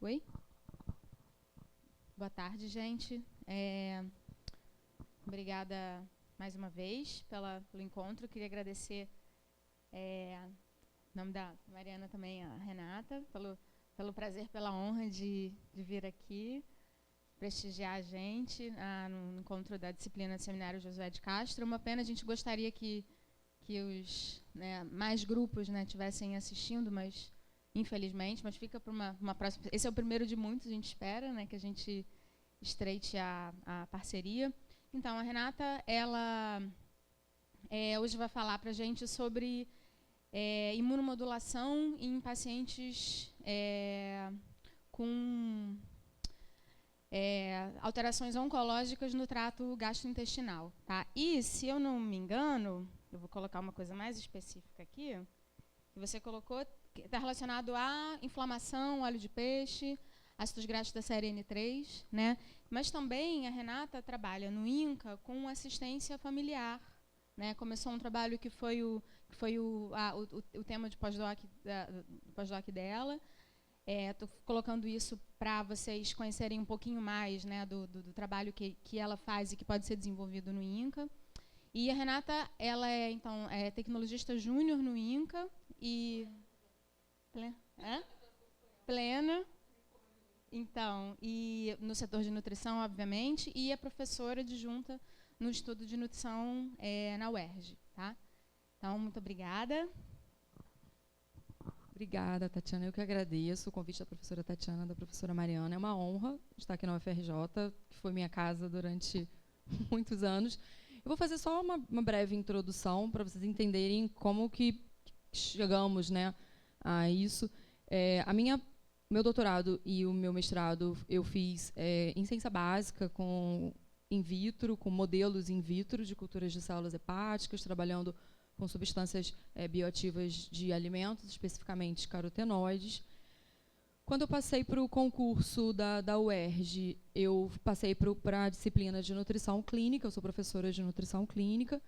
Oi? Boa tarde, gente. Obrigada mais uma vez pelo encontro. Queria agradecer, em nome da Mariana também, a Renata, pelo prazer, pela honra de vir aqui prestigiar a gente no encontro da disciplina de Seminário Josué de Castro. Uma pena, a gente gostaria que os mais grupos tivessem assistindo, mas infelizmente, mas fica para uma próxima. Esse é o primeiro de muitos, a gente espera, que a gente estreite a parceria. Então, a Renata, ela hoje vai falar para a gente sobre imunomodulação em pacientes com alterações oncológicas no trato gastrointestinal. Tá? E, se eu não me engano, eu vou colocar uma coisa mais específica aqui, que você colocou, está relacionado à inflamação, óleo de peixe, ácidos graxos da série N3, né? Mas também a Renata trabalha no INCA com assistência familiar, né? Começou um trabalho que foi o tema de pós-doc dela. Estou colocando isso para vocês conhecerem um pouquinho mais, né, do trabalho que ela faz e que pode ser desenvolvido no INCA. E a Renata, ela é tecnologista júnior no INCA e plena. Então, e no setor de nutrição, obviamente, e é professora adjunta no estudo de nutrição na UERJ. Tá? Então, muito obrigada. Obrigada, Tatiana. Eu que agradeço o convite da professora Tatiana, da professora Mariana. É uma honra estar aqui na UFRJ, que foi minha casa durante muitos anos. Eu vou fazer só uma breve introdução para vocês entenderem como que chegamos, né, a isso. Meu doutorado e o meu mestrado eu fiz em ciência básica, in vitro, com modelos in vitro de culturas de células hepáticas, trabalhando com substâncias bioativas de alimentos, especificamente carotenoides. Quando eu passei para o concurso da UERJ, eu passei para a disciplina de nutrição clínica, eu sou professora de nutrição clínica,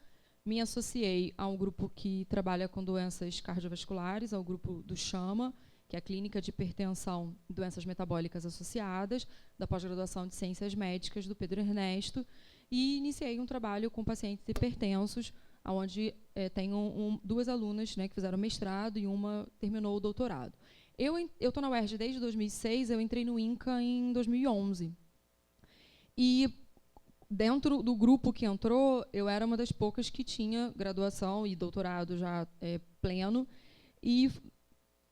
me associei a um grupo que trabalha com doenças cardiovasculares, ao grupo do CHAMA, que é a Clínica de Hipertensão e Doenças Metabólicas Associadas, da pós-graduação de Ciências Médicas do Pedro Ernesto, e iniciei um trabalho com pacientes hipertensos, onde tenho duas alunas, né, que fizeram mestrado e uma terminou o doutorado. Eu estou na UERJ desde 2006, eu entrei no INCA em 2011. E dentro do grupo que entrou, eu era uma das poucas que tinha graduação e doutorado já pleno, e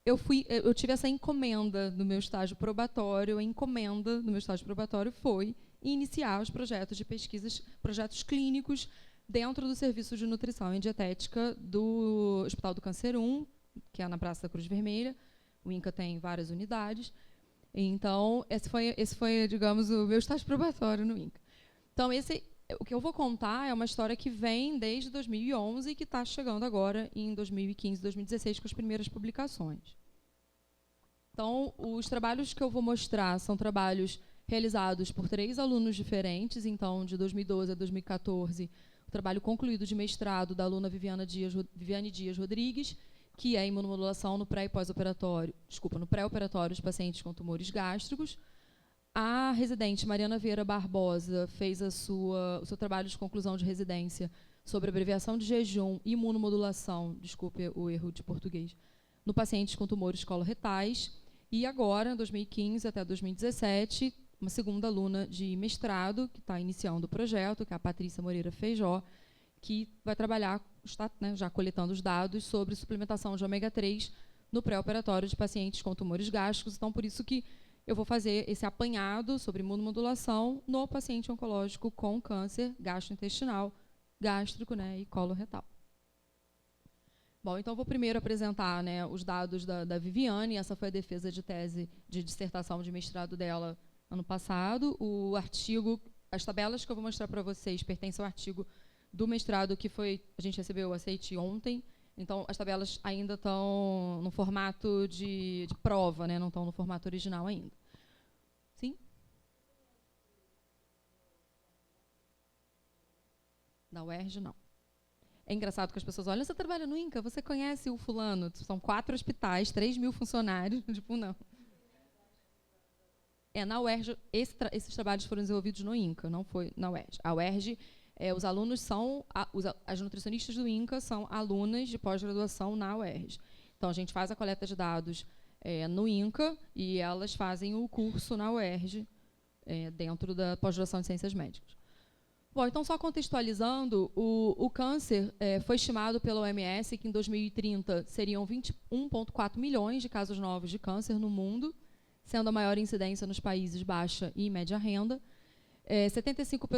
eu tive essa encomenda no meu estágio probatório. A encomenda do meu estágio probatório foi iniciar os projetos de pesquisas, projetos clínicos, dentro do Serviço de Nutrição e Dietética do Hospital do Câncer 1, que é na Praça da Cruz Vermelha. O INCA tem várias unidades. Então, esse foi, digamos, o meu estágio probatório no INCA. Então, o que eu vou contar é uma história que vem desde 2011 e que está chegando agora em 2015, 2016, com as primeiras publicações. Então, os trabalhos que eu vou mostrar são trabalhos realizados por 3 alunos diferentes. Então, de 2012 a 2014, o trabalho concluído de mestrado da aluna Viviane Dias Rodrigues, que é imunomodulação no pré- e pós-operatório, no pré-operatório de pacientes com tumores gástricos. A residente Mariana Vieira Barbosa fez o seu trabalho de conclusão de residência sobre abreviação de jejum e imunomodulação, desculpe o erro de português, no pacientes com tumores coloretais. E agora, em 2015 até 2017, uma segunda aluna de mestrado, que está iniciando o projeto, que é a Patrícia Moreira Feijó, que vai trabalhar, está, né, já coletando os dados sobre suplementação de ômega 3 no pré-operatório de pacientes com tumores gástricos. Então, por isso que eu vou fazer esse apanhado sobre imunomodulação no paciente oncológico com câncer gastrointestinal, gástrico, né, e coloretal. Bom, então vou primeiro apresentar, né, os dados da Viviane. Essa foi a defesa de tese de dissertação de mestrado dela ano passado. O artigo, as tabelas que eu vou mostrar para vocês pertencem ao artigo do mestrado que a gente recebeu o aceite ontem. Então, as tabelas ainda estão no formato de prova, né, não estão no formato original ainda. Sim? Da UERJ, não. É engraçado que as pessoas olham, você trabalha no INCA, você conhece o fulano? São 4 hospitais, 3.000 funcionários. Tipo, não. Na UERJ, esses trabalhos foram desenvolvidos no INCA, não foi na UERJ. A UERJ, os alunos são, as nutricionistas do INCA são alunas de pós-graduação na UERJ. Então, a gente faz a coleta de dados no INCA e elas fazem o curso na UERJ, dentro da pós-graduação de Ciências Médicas. Bom, então, só contextualizando, o câncer foi estimado pela OMS que em 2030 seriam 21,4 milhões de casos novos de câncer no mundo, sendo a maior incidência nos países baixa e média renda. 75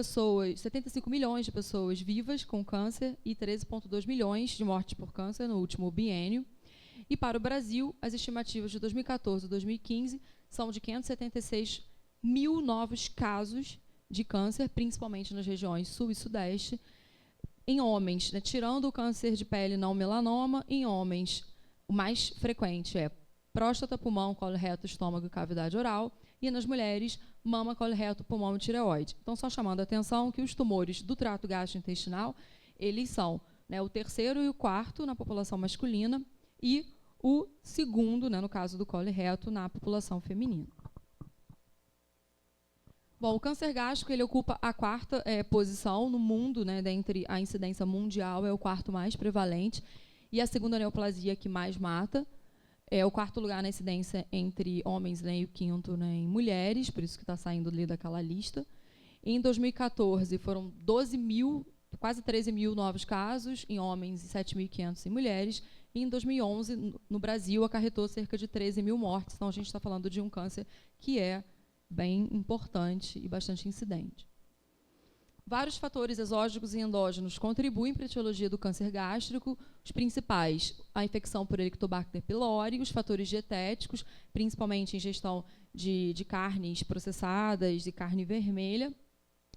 milhões de pessoas vivas com câncer e 13,2 milhões de mortes por câncer no último biênio. E para o Brasil, as estimativas de 2014 e 2015 são de 576 mil novos casos de câncer, principalmente nas regiões sul e sudeste. Em homens, tirando o câncer de pele não melanoma, em homens o mais frequente é próstata, pulmão, colo reto, estômago e cavidade oral. E nas mulheres, mama, colo reto, pulmão e tireoide. Então, só chamando a atenção que os tumores do trato gastrointestinal, eles são o terceiro e o quarto na população masculina e o segundo, no caso do colo reto, na população feminina. Bom, o câncer gástrico ele ocupa a quarta posição no mundo, dentre a incidência mundial, é o quarto mais prevalente, e a segunda neoplasia que mais mata. É o quarto lugar na incidência entre homens, e o quinto em mulheres, por isso que está saindo ali daquela lista. Em 2014, foram 12 mil, quase 13 mil novos casos em homens e 7.500 em mulheres. E em 2011, no Brasil, acarretou cerca de 13 mil mortes. Então, a gente está falando de um câncer que é bem importante e bastante incidente. Vários fatores exógenos e endógenos contribuem para a etiologia do câncer gástrico. Os principais, a infecção por Helicobacter pylori, os fatores dietéticos, principalmente ingestão de carnes processadas, de carne vermelha,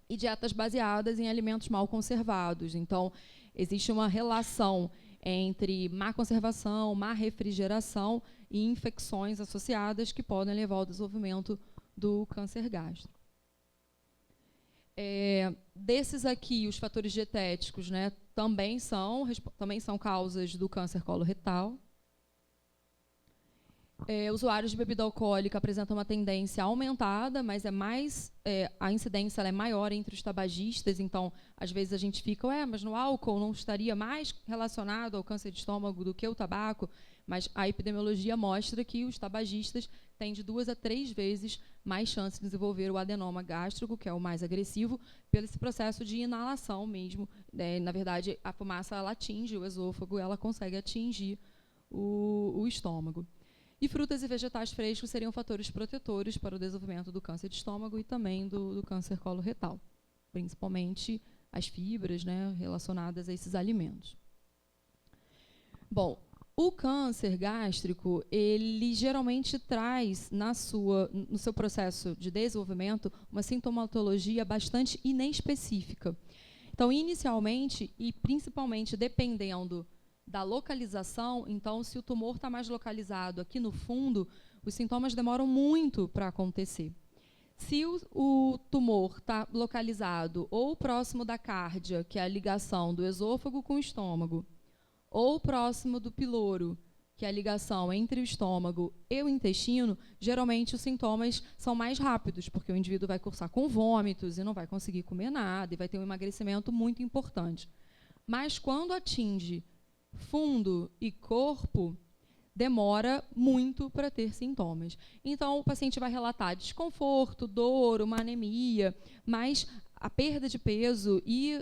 e dietas baseadas em alimentos mal conservados. Então, existe uma relação entre má conservação, má refrigeração e infecções associadas que podem levar ao desenvolvimento do câncer gástrico. Desses aqui, os fatores dietéticos também são causas do câncer coloretal. Usuários de bebida alcoólica apresentam uma tendência aumentada, mas a incidência é maior entre os tabagistas, então, às vezes a gente fica, mas no álcool não estaria mais relacionado ao câncer de estômago do que o tabaco, mas a epidemiologia mostra que os tabagistas têm de 2 a 3 vezes mais chance de desenvolver o adenoma gástrico, que é o mais agressivo, pelo esse processo de inalação mesmo. Na verdade, a fumaça ela atinge o esôfago, ela consegue atingir o estômago. E frutas e vegetais frescos seriam fatores protetores para o desenvolvimento do câncer de estômago e também do câncer coloretal, principalmente as fibras relacionadas a esses alimentos. Bom, o câncer gástrico, ele geralmente traz no seu processo de desenvolvimento uma sintomatologia bastante inespecífica. Então, inicialmente e principalmente dependendo da localização, então, se o tumor está mais localizado aqui no fundo, os sintomas demoram muito para acontecer. Se o tumor está localizado ou próximo da cárdia, que é a ligação do esôfago com o estômago, ou próximo do piloro, que é a ligação entre o estômago e o intestino, geralmente os sintomas são mais rápidos, porque o indivíduo vai cursar com vômitos e não vai conseguir comer nada, e vai ter um emagrecimento muito importante. Mas quando atinge fundo e corpo, demora muito para ter sintomas. Então, o paciente vai relatar desconforto, dor, uma anemia, mas a perda de peso e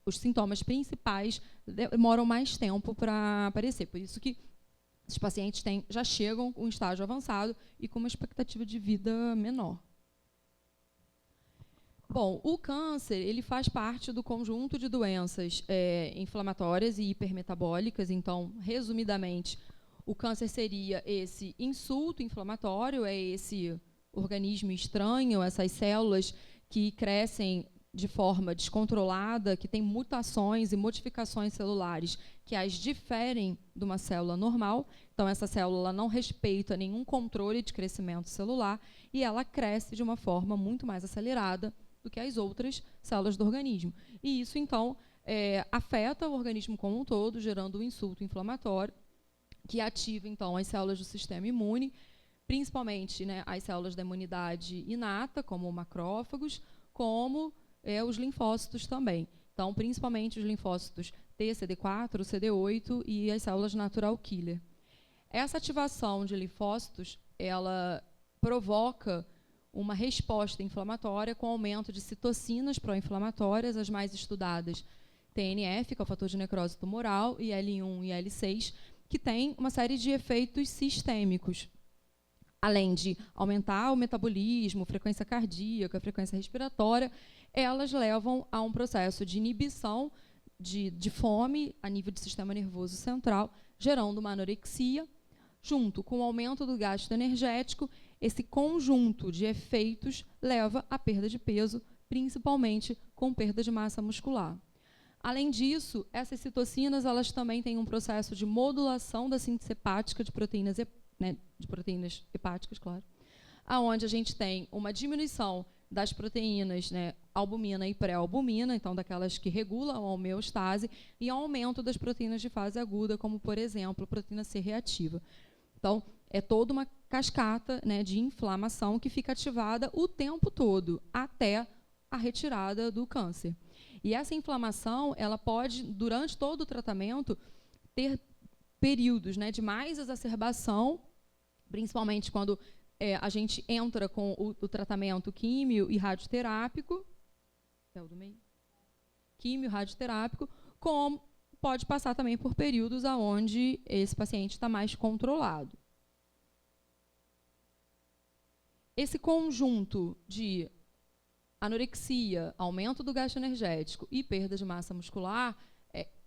os sintomas principais demoram mais tempo para aparecer. Por isso que os pacientes já chegam com um estágio avançado e com uma expectativa de vida menor. Bom, o câncer ele faz parte do conjunto de doenças inflamatórias e hipermetabólicas. Então, resumidamente, o câncer seria esse insulto inflamatório, é esse organismo estranho, essas células que crescem de forma descontrolada, que tem mutações e modificações celulares que as diferem de uma célula normal. Então, essa célula não respeita nenhum controle de crescimento celular e ela cresce de uma forma muito mais acelerada do que as outras células do organismo. E isso, então, afeta o organismo como um todo, gerando um insulto inflamatório, que ativa, então, as células do sistema imune, principalmente, né, as células da imunidade inata, como macrófagos, como os linfócitos também. Então, principalmente os linfócitos T, CD4, CD8 e as células natural killer. Essa ativação de linfócitos, ela provoca uma resposta inflamatória com aumento de citocinas pró-inflamatórias, as mais estudadas, TNF, que é o fator de necrose tumoral, e L1 e L6, que tem uma série de efeitos sistêmicos, além de aumentar o metabolismo, frequência cardíaca, frequência respiratória, elas levam a um processo de inibição de fome a nível do sistema nervoso central, gerando uma anorexia, junto com o aumento do gasto energético. Esse conjunto de efeitos leva à perda de peso, principalmente com perda de massa muscular. Além disso, essas citocinas elas também têm um processo de modulação da síntese hepática de proteínas, de proteínas hepáticas, claro, aonde a gente tem uma diminuição das proteínas, né, albumina e pré-albumina, então daquelas que regulam a homeostase, e aumento das proteínas de fase aguda, como, por exemplo, a proteína C reativa. Então, é toda uma cascata, né, de inflamação que fica ativada o tempo todo, até a retirada do câncer. E essa inflamação, ela pode, durante todo o tratamento, ter períodos, né, de mais exacerbação, principalmente quando a gente entra com o tratamento químio e radioterápico, é o do meio? Químio, radioterápico, como pode passar também por períodos onde esse paciente está mais controlado. Esse conjunto de anorexia, aumento do gasto energético e perda de massa muscular,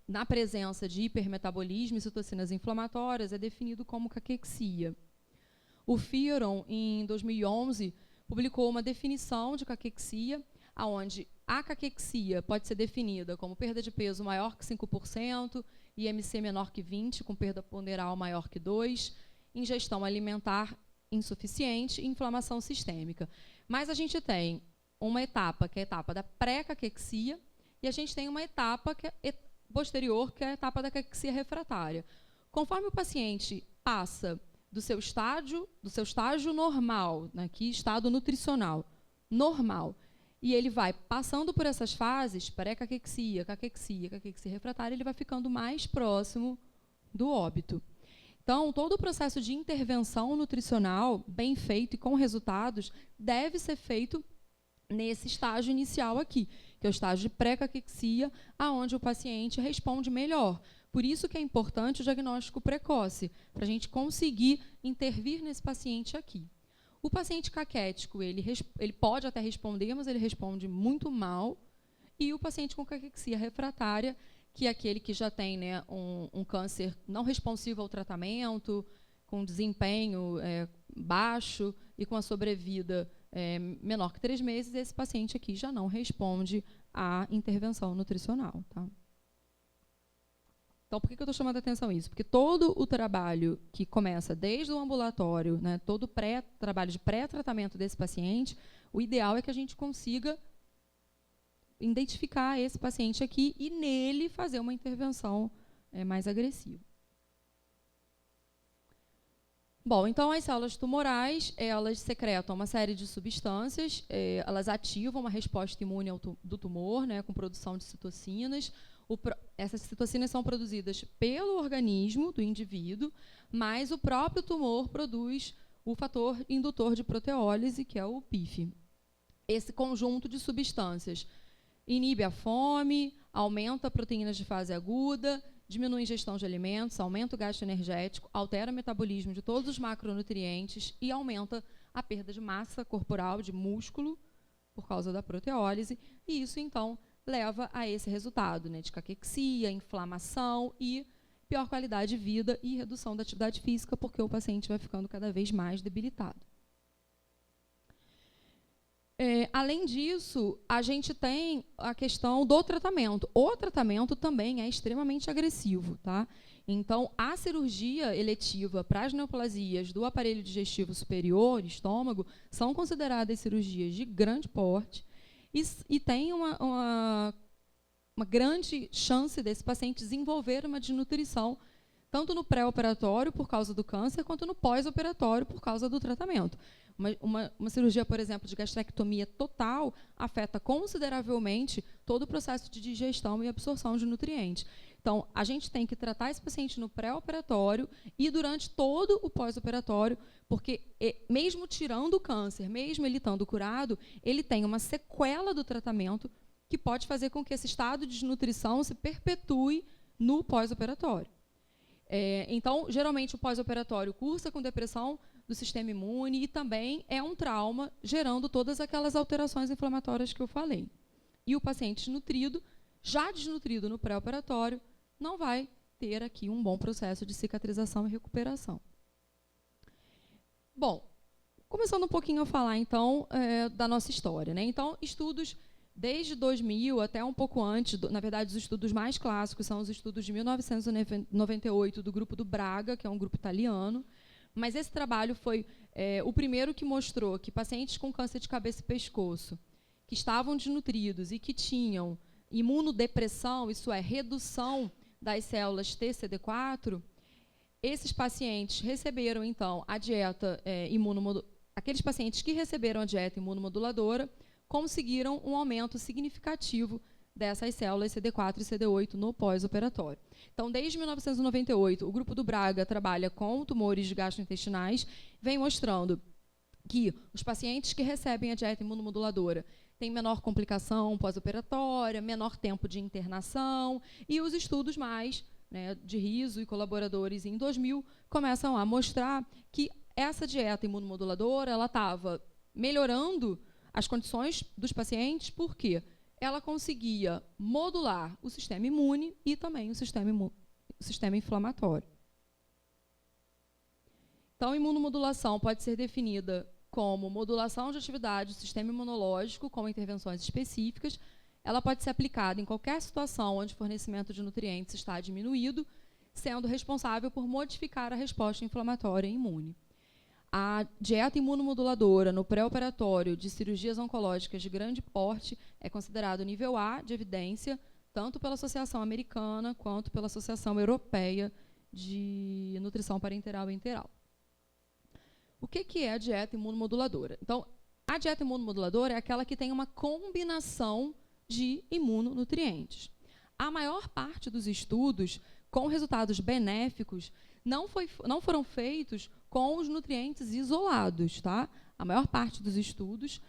na presença de hipermetabolismo e citocinas inflamatórias, é definido como caquexia. O Fearon, em 2011, publicou uma definição de caquexia, onde a caquexia pode ser definida como perda de peso maior que 5%, IMC menor que 20%, com perda ponderal maior que 2%, ingestão alimentar insuficiente e inflamação sistêmica. Mas a gente tem uma etapa, que é a etapa da pré-caquexia, e a gente tem uma etapa que é posterior, que é a etapa da caquexia refratária. Conforme o paciente passa do seu estágio normal, né, aqui estado nutricional normal, e ele vai passando por essas fases, pré-caquexia, caquexia, caquexia refratária, ele vai ficando mais próximo do óbito. Então, todo o processo de intervenção nutricional, bem feito e com resultados, deve ser feito nesse estágio inicial aqui, que é o estágio de pré-caquexia, aonde o paciente responde melhor. Por isso que é importante o diagnóstico precoce, para a gente conseguir intervir nesse paciente aqui. O paciente caquético, ele pode até responder, mas ele responde muito mal. E o paciente com caquexia refratária, que é aquele que já tem, né, um câncer não responsivo ao tratamento, com desempenho baixo e com a sobrevida menor que 3 meses, esse paciente aqui já não responde à intervenção nutricional. Tá? Então, por que eu estou chamando a atenção a isso? Porque todo o trabalho que começa desde o ambulatório, né, todo o trabalho de pré-tratamento desse paciente, o ideal é que a gente consiga identificar esse paciente aqui e nele fazer uma intervenção mais agressiva. Bom, então as células tumorais, elas secretam uma série de substâncias, elas ativam uma resposta imune do tumor, né, com produção de citocinas. Essas citocinas são produzidas pelo organismo do indivíduo, mas o próprio tumor produz o fator indutor de proteólise, que é o PIF. Esse conjunto de substâncias inibe a fome, aumenta proteínas de fase aguda, diminui a ingestão de alimentos, aumenta o gasto energético, altera o metabolismo de todos os macronutrientes e aumenta a perda de massa corporal, de músculo, por causa da proteólise, e isso, então, leva a esse resultado, né, de caquexia, inflamação e pior qualidade de vida e redução da atividade física, porque o paciente vai ficando cada vez mais debilitado. Além disso, a gente tem a questão do tratamento. O tratamento também é extremamente agressivo. Tá? Então, a cirurgia eletiva para as neoplasias do aparelho digestivo superior, estômago, são consideradas cirurgias de grande porte e tem uma grande chance desse paciente desenvolver uma desnutrição tanto no pré-operatório, por causa do câncer, quanto no pós-operatório, por causa do tratamento. Uma cirurgia, por exemplo, de gastrectomia total afeta consideravelmente todo o processo de digestão e absorção de nutrientes. Então, a gente tem que tratar esse paciente no pré-operatório e durante todo o pós-operatório, porque mesmo tirando o câncer, mesmo ele estando curado, ele tem uma sequela do tratamento que pode fazer com que esse estado de desnutrição se perpetue no pós-operatório. Então, geralmente, o pós-operatório cursa com depressão do sistema imune e também é um trauma, gerando todas aquelas alterações inflamatórias que eu falei. E o paciente desnutrido, já desnutrido no pré-operatório, não vai ter aqui um bom processo de cicatrização e recuperação. Bom, começando um pouquinho a falar, então, da nossa história, né? Então, estudos desde 2000 até um pouco antes, na verdade, os estudos mais clássicos são os estudos de 1998 do grupo do Braga, que é um grupo italiano, mas esse trabalho foi o primeiro que mostrou que pacientes com câncer de cabeça e pescoço, que estavam desnutridos e que tinham imunodepressão, isso é, redução das células TCD4, esses pacientes receberam, então, a dieta aqueles pacientes que receberam a dieta imunomoduladora conseguiram um aumento significativo dessas células CD4 e CD8 no pós-operatório. Então, desde 1998, o grupo do Braga trabalha com tumores gastrointestinais, vem mostrando que os pacientes que recebem a dieta imunomoduladora têm menor complicação pós-operatória, menor tempo de internação, e os estudos mais, né, de Riso e colaboradores em 2000 começam a mostrar que essa dieta imunomoduladora ela estava melhorando as condições dos pacientes, porque ela conseguia modular o sistema imune e também o sistema inflamatório. Então, a imunomodulação pode ser definida como modulação de atividade do sistema imunológico com intervenções específicas. Ela pode ser aplicada em qualquer situação onde o fornecimento de nutrientes está diminuído, sendo responsável por modificar a resposta inflamatória e imune. A dieta imunomoduladora no pré-operatório de cirurgias oncológicas de grande porte é considerado nível A de evidência, tanto pela Associação Americana quanto pela Associação Europeia de Nutrição Parenteral e Enteral. O que é a dieta imunomoduladora? Então, a dieta imunomoduladora é aquela que tem uma combinação de imunonutrientes. A maior parte dos estudos com resultados benéficos não foram feitos com os nutrientes isolados, tá? A maior parte dos estudos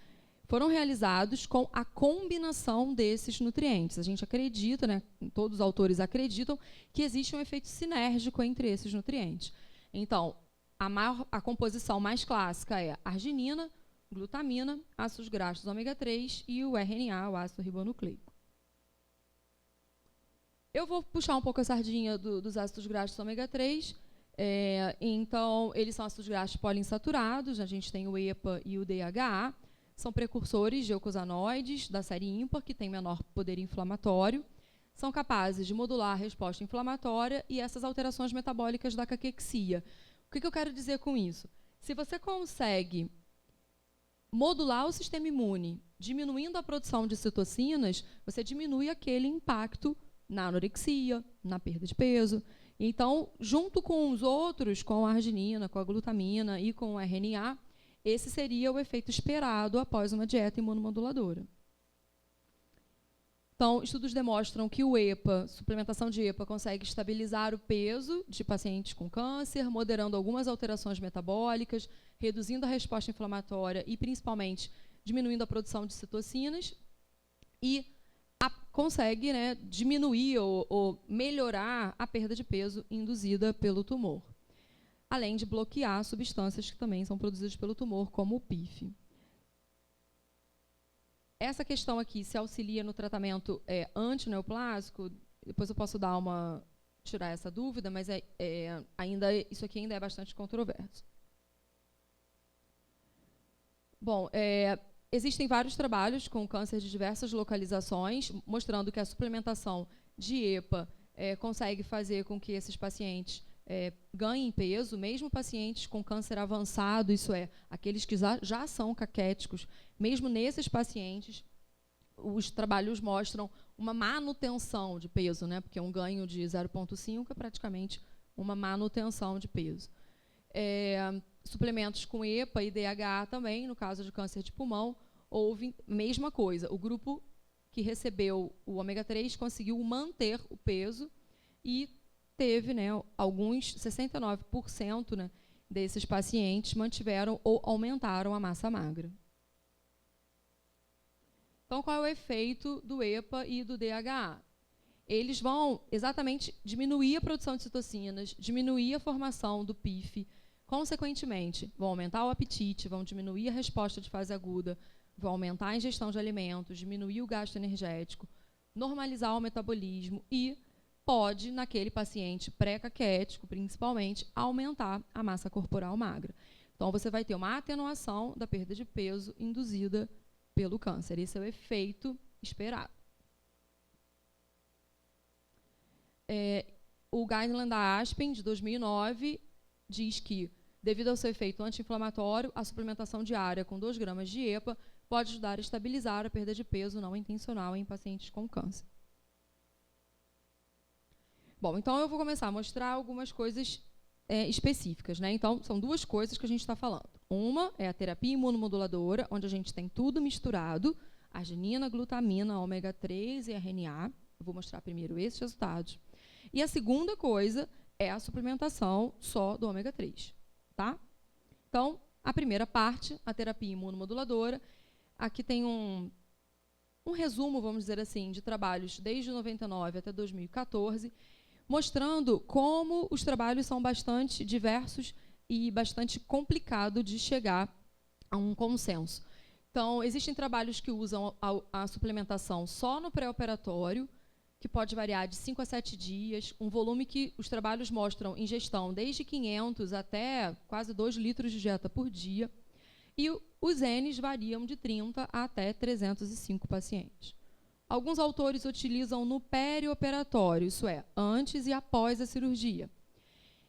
foram realizados com a combinação desses nutrientes. A gente acredita, né, todos os autores acreditam, que existe um efeito sinérgico entre esses nutrientes. Então, a composição mais clássica é arginina, glutamina, ácidos graxos ômega 3 e o RNA, o ácido ribonucleico. Eu vou puxar um pouco a sardinha dos ácidos graxos ômega 3. Então, eles são ácidos graxos poliinsaturados, a gente tem o EPA e o DHA, são precursores de eucosanoides da série ímpar, que tem menor poder inflamatório, são capazes de modular a resposta inflamatória e essas alterações metabólicas da caquexia. O que eu quero dizer com isso? Se você consegue modular o sistema imune, diminuindo a produção de citocinas, você diminui aquele impacto na anorexia, na perda de peso. Então, junto com os outros, com a arginina, com a glutamina e com o RNA, esse seria o efeito esperado após uma dieta imunomoduladora. Então, estudos demonstram que o EPA, suplementação de EPA, consegue estabilizar o peso de pacientes com câncer, moderando algumas alterações metabólicas, reduzindo a resposta inflamatória e, principalmente, diminuindo a produção de citocinas e consegue, né, diminuir ou melhorar a perda de peso induzida pelo tumor, além de bloquear substâncias que também são produzidas pelo tumor, como o PIF. Essa questão aqui se auxilia no tratamento antineoplásico, depois eu posso tirar essa dúvida, mas isso aqui ainda é bastante controverso. Bom, existem vários trabalhos com câncer de diversas localizações, mostrando que a suplementação de EPA consegue fazer com que esses pacientes ganhem peso, mesmo pacientes com câncer avançado, isso é, aqueles que já são caquéticos, mesmo nesses pacientes, os trabalhos mostram uma manutenção de peso, né, porque um ganho de 0,5 é praticamente uma manutenção de peso. Suplementos com EPA e DHA também, no caso de câncer de pulmão, houve mesma coisa. O grupo que recebeu o ômega 3 conseguiu manter o peso e teve, né, alguns 69%, né, desses pacientes mantiveram ou aumentaram a massa magra. Então, qual é o efeito do EPA e do DHA? Eles vão exatamente diminuir a produção de citocinas, diminuir a formação do PIF, consequentemente, vão aumentar o apetite, vão diminuir a resposta de fase aguda, vão aumentar a ingestão de alimentos, diminuir o gasto energético, normalizar o metabolismo e pode, naquele paciente pré-caquético, principalmente, aumentar a massa corporal magra. Então, você vai ter uma atenuação da perda de peso induzida pelo câncer. Esse é o efeito esperado. O guideline da Aspen, de 2009, diz que, devido ao seu efeito anti-inflamatório, a suplementação diária com 2 gramas de EPA pode ajudar a estabilizar a perda de peso não intencional em pacientes com câncer. Bom, então eu vou começar a mostrar algumas coisas específicas, né? Então, são 2 coisas que a gente está falando. Uma é a terapia imunomoduladora, onde a gente tem tudo misturado, arginina, glutamina, ômega 3 e RNA. Eu vou mostrar primeiro esses resultados. E a segunda coisa é a suplementação só do ômega 3, tá? Então, a primeira parte, a terapia imunomoduladora, aqui tem um resumo, vamos dizer assim, de trabalhos desde 99 até 2014, mostrando como os trabalhos são bastante diversos e bastante complicado de chegar a um consenso. Então, existem trabalhos que usam a suplementação só no pré-operatório, que pode variar de 5 a 7 dias, um volume que os trabalhos mostram ingestão desde 500 até quase 2 litros de dieta por dia, e os Ns variam de 30 até 305 pacientes. Alguns autores utilizam no perioperatório, isso é, antes e após a cirurgia.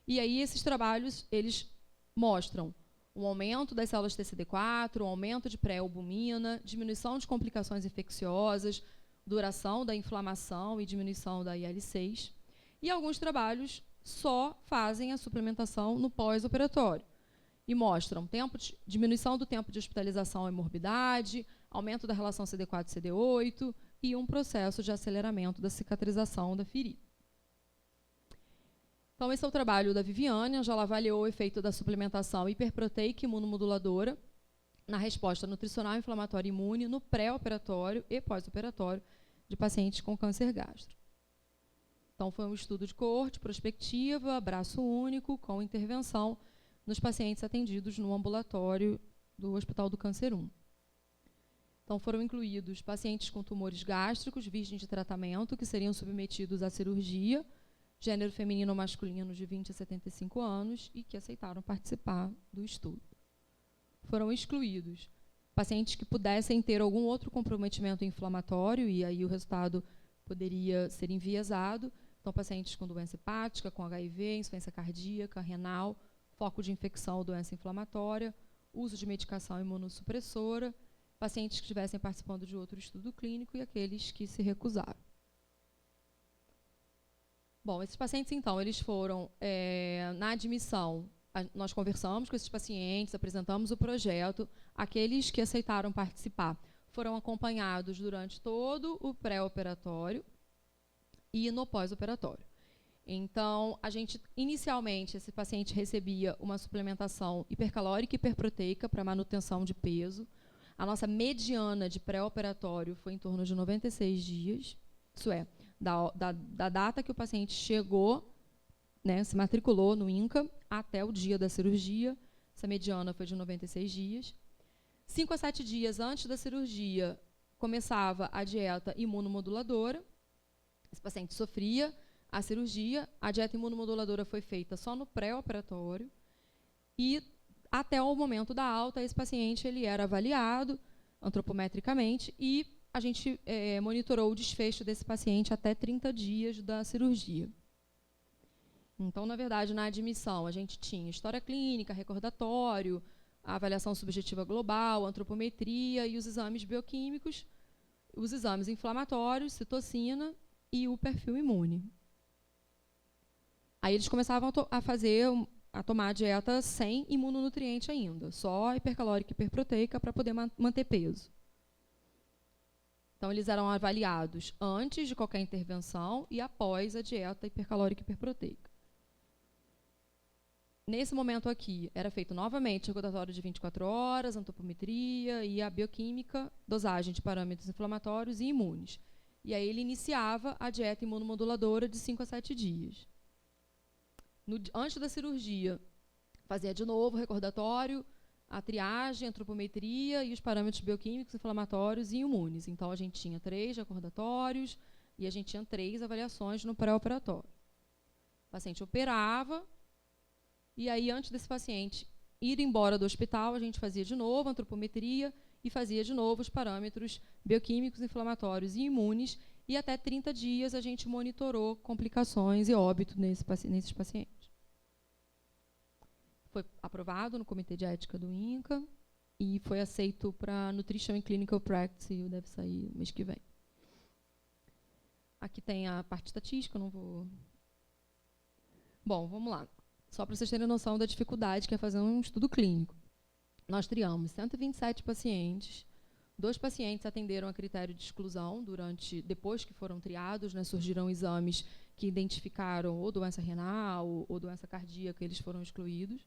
E aí esses trabalhos, eles mostram um aumento das células TCD4, um aumento de pré-albumina, diminuição de complicações infecciosas, duração da inflamação e diminuição da IL-6. E alguns trabalhos só fazem a suplementação no pós-operatório e mostram diminuição do tempo de hospitalização e morbidade, aumento da relação CD4-CD8 e um processo de aceleramento da cicatrização da ferida. Então, esse é o trabalho da Viviane, onde ela avaliou o efeito da suplementação hiperproteica imunomoduladora na resposta nutricional inflamatória imune no pré-operatório e pós-operatório de pacientes com câncer gástrico. Então, foi um estudo de coorte prospectiva, braço único, com intervenção nos pacientes atendidos no ambulatório do Hospital do Câncer 1. Então, foram incluídos pacientes com tumores gástricos, virgens de tratamento, que seriam submetidos à cirurgia, gênero feminino ou masculino de 20 a 75 anos, e que aceitaram participar do estudo. Foram excluídos pacientes que pudessem ter algum outro comprometimento inflamatório, e aí o resultado poderia ser enviesado. Então, pacientes com doença hepática, com HIV, insuficiência cardíaca, renal, foco de infecção ou doença inflamatória, uso de medicação imunossupressora, pacientes que estivessem participando de outro estudo clínico e aqueles que se recusaram. Bom, esses pacientes, então, eles foram, na admissão, nós conversamos com esses pacientes, apresentamos o projeto. Aqueles que aceitaram participar foram acompanhados durante todo o pré-operatório e no pós-operatório. Então, inicialmente, esse paciente recebia uma suplementação hipercalórica e hiperproteica para manutenção de peso. A nossa mediana de pré-operatório foi em torno de 96 dias, isso é, da data que o paciente chegou, né, se matriculou no INCA, até o dia da cirurgia. Essa mediana foi de 96 dias. 5 a 7 dias antes da cirurgia, começava a dieta imunomoduladora. Esse paciente sofria a cirurgia. A dieta imunomoduladora foi feita só no pré-operatório. E, até o momento da alta, esse paciente ele era avaliado antropometricamente e a gente monitorou o desfecho desse paciente até 30 dias da cirurgia. Então, na verdade, na admissão, a gente tinha história clínica, recordatório, a avaliação subjetiva global, antropometria e os exames bioquímicos, os exames inflamatórios, citocina e o perfil imune. Aí eles começavam a tomar a dieta sem imunonutriente ainda, só hipercalórica e hiperproteica para poder manter peso. Então, eles eram avaliados antes de qualquer intervenção e após a dieta hipercalórica e hiperproteica. Nesse momento aqui, era feito novamente recordatório de 24 horas, antropometria e a bioquímica, dosagem de parâmetros inflamatórios e imunes. E aí ele iniciava a dieta imunomoduladora de 5 a 7 dias. Antes da cirurgia, fazia de novo o recordatório, a triagem, a antropometria e os parâmetros bioquímicos, inflamatórios e imunes. Então, a gente tinha 3 recordatórios e a gente tinha 3 avaliações no pré-operatório. O paciente operava, e aí, antes desse paciente ir embora do hospital, a gente fazia de novo a antropometria e fazia de novo os parâmetros bioquímicos, inflamatórios e imunes, e até 30 dias a gente monitorou complicações e óbito nesses pacientes. Foi aprovado no Comitê de Ética do INCA e foi aceito para Nutrition and Clinical Practice, e deve sair mês que vem. Aqui tem a parte estatística, eu não vou... Bom, vamos lá. Só para vocês terem noção da dificuldade que é fazer um estudo clínico. Nós triamos 127 pacientes, 2 pacientes atenderam a critério de exclusão depois que foram triados, né, surgiram exames que identificaram ou doença renal ou doença cardíaca, eles foram excluídos.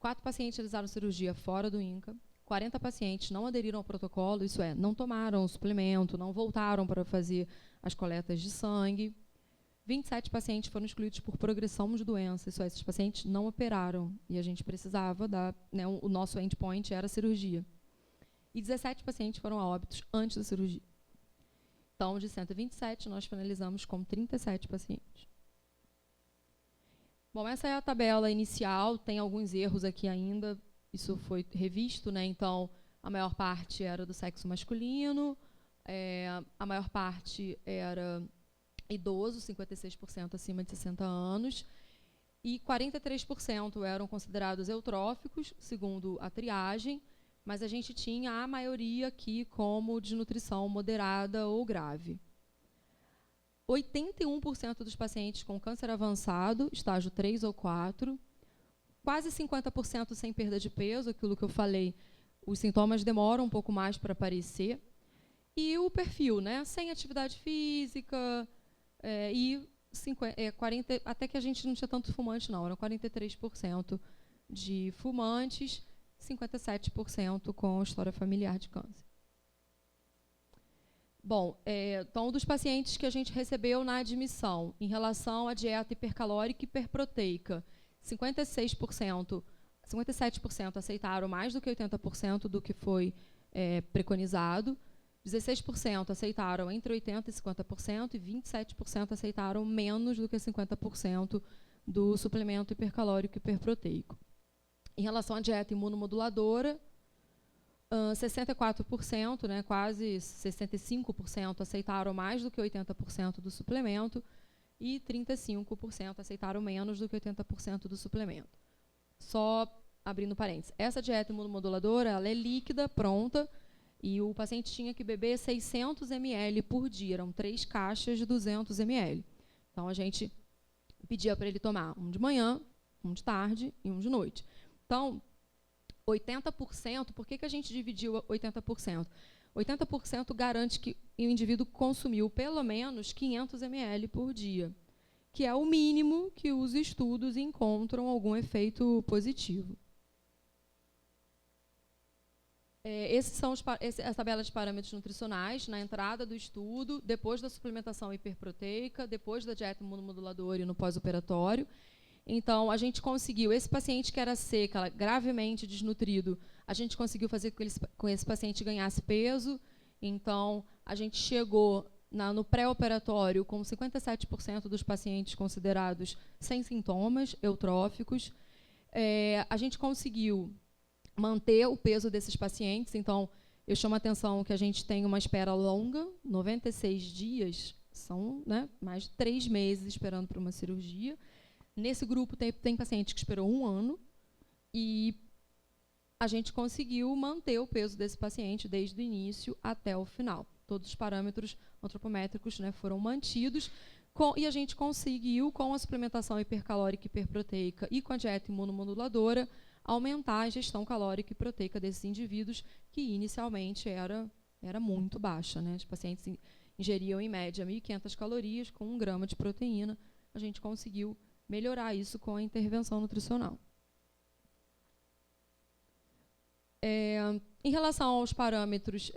4 pacientes realizaram cirurgia fora do INCA, 40 pacientes não aderiram ao protocolo, isso é, não tomaram o suplemento, não voltaram para fazer as coletas de sangue. 27 pacientes foram excluídos por progressão de doença, isso é, esses pacientes não operaram e a gente precisava né, o nosso endpoint era a cirurgia. E 17 pacientes foram a óbitos antes da cirurgia. Então, de 127, nós finalizamos com 37 pacientes. Bom, essa é a tabela inicial, tem alguns erros aqui ainda, isso foi revisto, né? Então, a maior parte era do sexo masculino, a maior parte era idoso, 56% acima de 60 anos, e 43% eram considerados eutróficos, segundo a triagem, mas a gente tinha a maioria aqui como desnutrição moderada ou grave. 81% dos pacientes com câncer avançado, estágio 3 ou 4, quase 50% sem perda de peso, aquilo que eu falei, os sintomas demoram um pouco mais para aparecer, e o perfil, né, sem atividade física, e 40, até que a gente não tinha tanto fumante, não, eram 43% de fumantes, 57% com história familiar de câncer. Bom, então, dos pacientes que a gente recebeu na admissão, em relação à dieta hipercalórica e hiperproteica, 57% aceitaram mais do que 80% do que foi preconizado, 16% aceitaram entre 80% e 50%, e 27% aceitaram menos do que 50% do suplemento hipercalórico e hiperproteico. Em relação à dieta imunomoduladora, 64%, né, quase 65% aceitaram mais do que 80% do suplemento e 35% aceitaram menos do que 80% do suplemento. Só abrindo parênteses, essa dieta imunomoduladora ela é líquida, pronta, e o paciente tinha que beber 600 ml por dia, eram 3 caixas de 200 ml. Então, a gente pedia para ele tomar um de manhã, um de tarde e um de noite. Então, 80%, por que a gente dividiu 80%? 80% garante que o indivíduo consumiu pelo menos 500 ml por dia, que é o mínimo que os estudos encontram algum efeito positivo. Esses são a tabela de parâmetros nutricionais na entrada do estudo, depois da suplementação hiperproteica, depois da dieta imunomoduladora e no pós-operatório. Então, a gente conseguiu, esse paciente que era seco, gravemente desnutrido, a gente conseguiu fazer com que esse paciente ganhasse peso. Então, a gente chegou no pré-operatório com 57% dos pacientes considerados sem sintomas, eutróficos. A gente conseguiu manter o peso desses pacientes. Então, eu chamo a atenção que a gente tem uma espera longa, 96 dias, são, né, mais de 3 meses esperando por uma cirurgia. Nesse grupo tem paciente que esperou 1 ano e a gente conseguiu manter o peso desse paciente desde o início até o final. Todos os parâmetros antropométricos, né, foram mantidos. E a gente conseguiu, com a suplementação hipercalórica e hiperproteica e com a dieta imunomoduladora, aumentar a ingestão calórica e proteica desses indivíduos, que inicialmente era muito baixa, né? Os pacientes ingeriam, em média, 1.500 calorias com 1 grama de proteína. A gente conseguiu melhorar isso com a intervenção nutricional. Em relação aos parâmetros,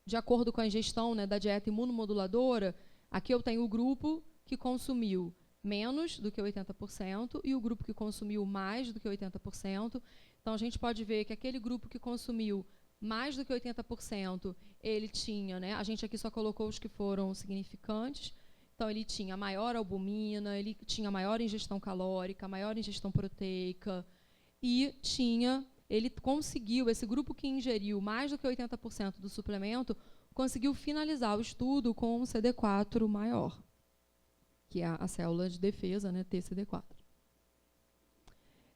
de acordo com a ingestão, né, da dieta imunomoduladora, aqui eu tenho o grupo que consumiu menos do que 80% e o grupo que consumiu mais do que 80%. Então, a gente pode ver que aquele grupo que consumiu mais do que 80%, ele tinha, né, a gente aqui só colocou os que foram significantes, então ele tinha maior albumina, ele tinha maior ingestão calórica, maior ingestão proteica e ele conseguiu, esse grupo que ingeriu mais do que 80% do suplemento, conseguiu finalizar o estudo com um CD4 maior, que é a célula de defesa, né, TCD4.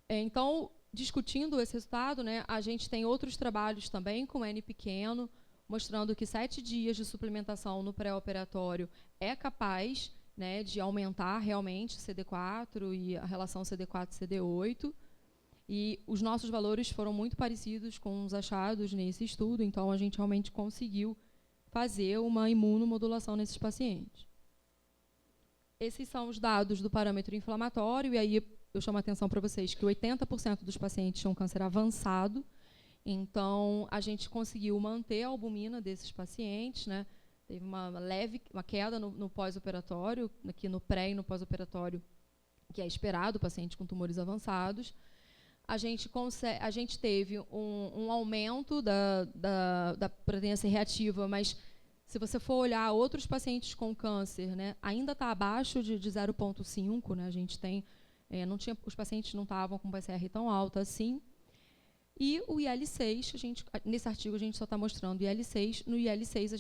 Então, discutindo esse resultado, né, a gente tem outros trabalhos também com N pequeno, mostrando que 7 dias de suplementação no pré-operatório é capaz, né, de aumentar realmente CD4 e a relação CD4-CD8. E os nossos valores foram muito parecidos com os achados nesse estudo, então a gente realmente conseguiu fazer uma imunomodulação nesses pacientes. Esses são os dados do parâmetro inflamatório, e aí eu chamo a atenção para vocês que 80% dos pacientes tinham câncer avançado, então a gente conseguiu manter a albumina desses pacientes, né? Teve uma queda no pós-operatório, aqui no pré e no pós-operatório, que é esperado, paciente com tumores avançados. A gente teve um aumento da proteína C reativa, mas se você for olhar outros pacientes com câncer, né, ainda está abaixo de 0,5, né, a gente tem, os pacientes não estavam com PCR tão alta assim. E o IL-6, nesse artigo a gente só está mostrando o IL-6, no IL-6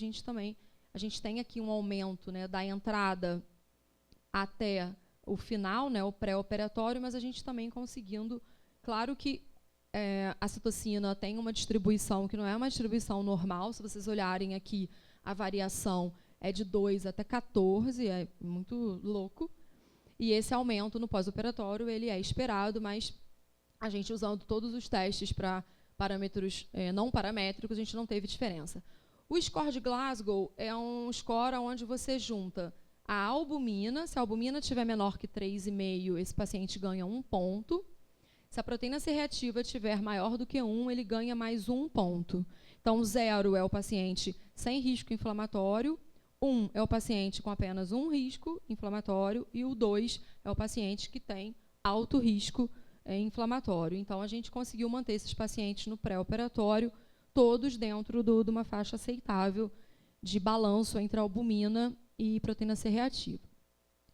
a gente tem aqui um aumento, né, da entrada até o final, né, o pré-operatório, mas a gente também conseguindo. Claro que a citocina tem uma distribuição que não é uma distribuição normal. Se vocês olharem aqui, a variação é de 2 até 14, é muito louco. E esse aumento no pós-operatório ele é esperado, mas a gente usando todos os testes para parâmetros não paramétricos, a gente não teve diferença. O score de Glasgow é um score onde você junta a albumina. Se a albumina tiver menor que 3,5, esse paciente ganha 1 ponto. Se a proteína C reativa tiver maior do que 1, ele ganha mais 1 ponto. Então, 0 é o paciente sem risco inflamatório, 1 é o paciente com apenas 1 risco inflamatório e o 2 é o paciente que tem alto risco inflamatório. Então, a gente conseguiu manter esses pacientes no pré-operatório, todos dentro de uma faixa aceitável de balanço entre albumina e proteína C reativa.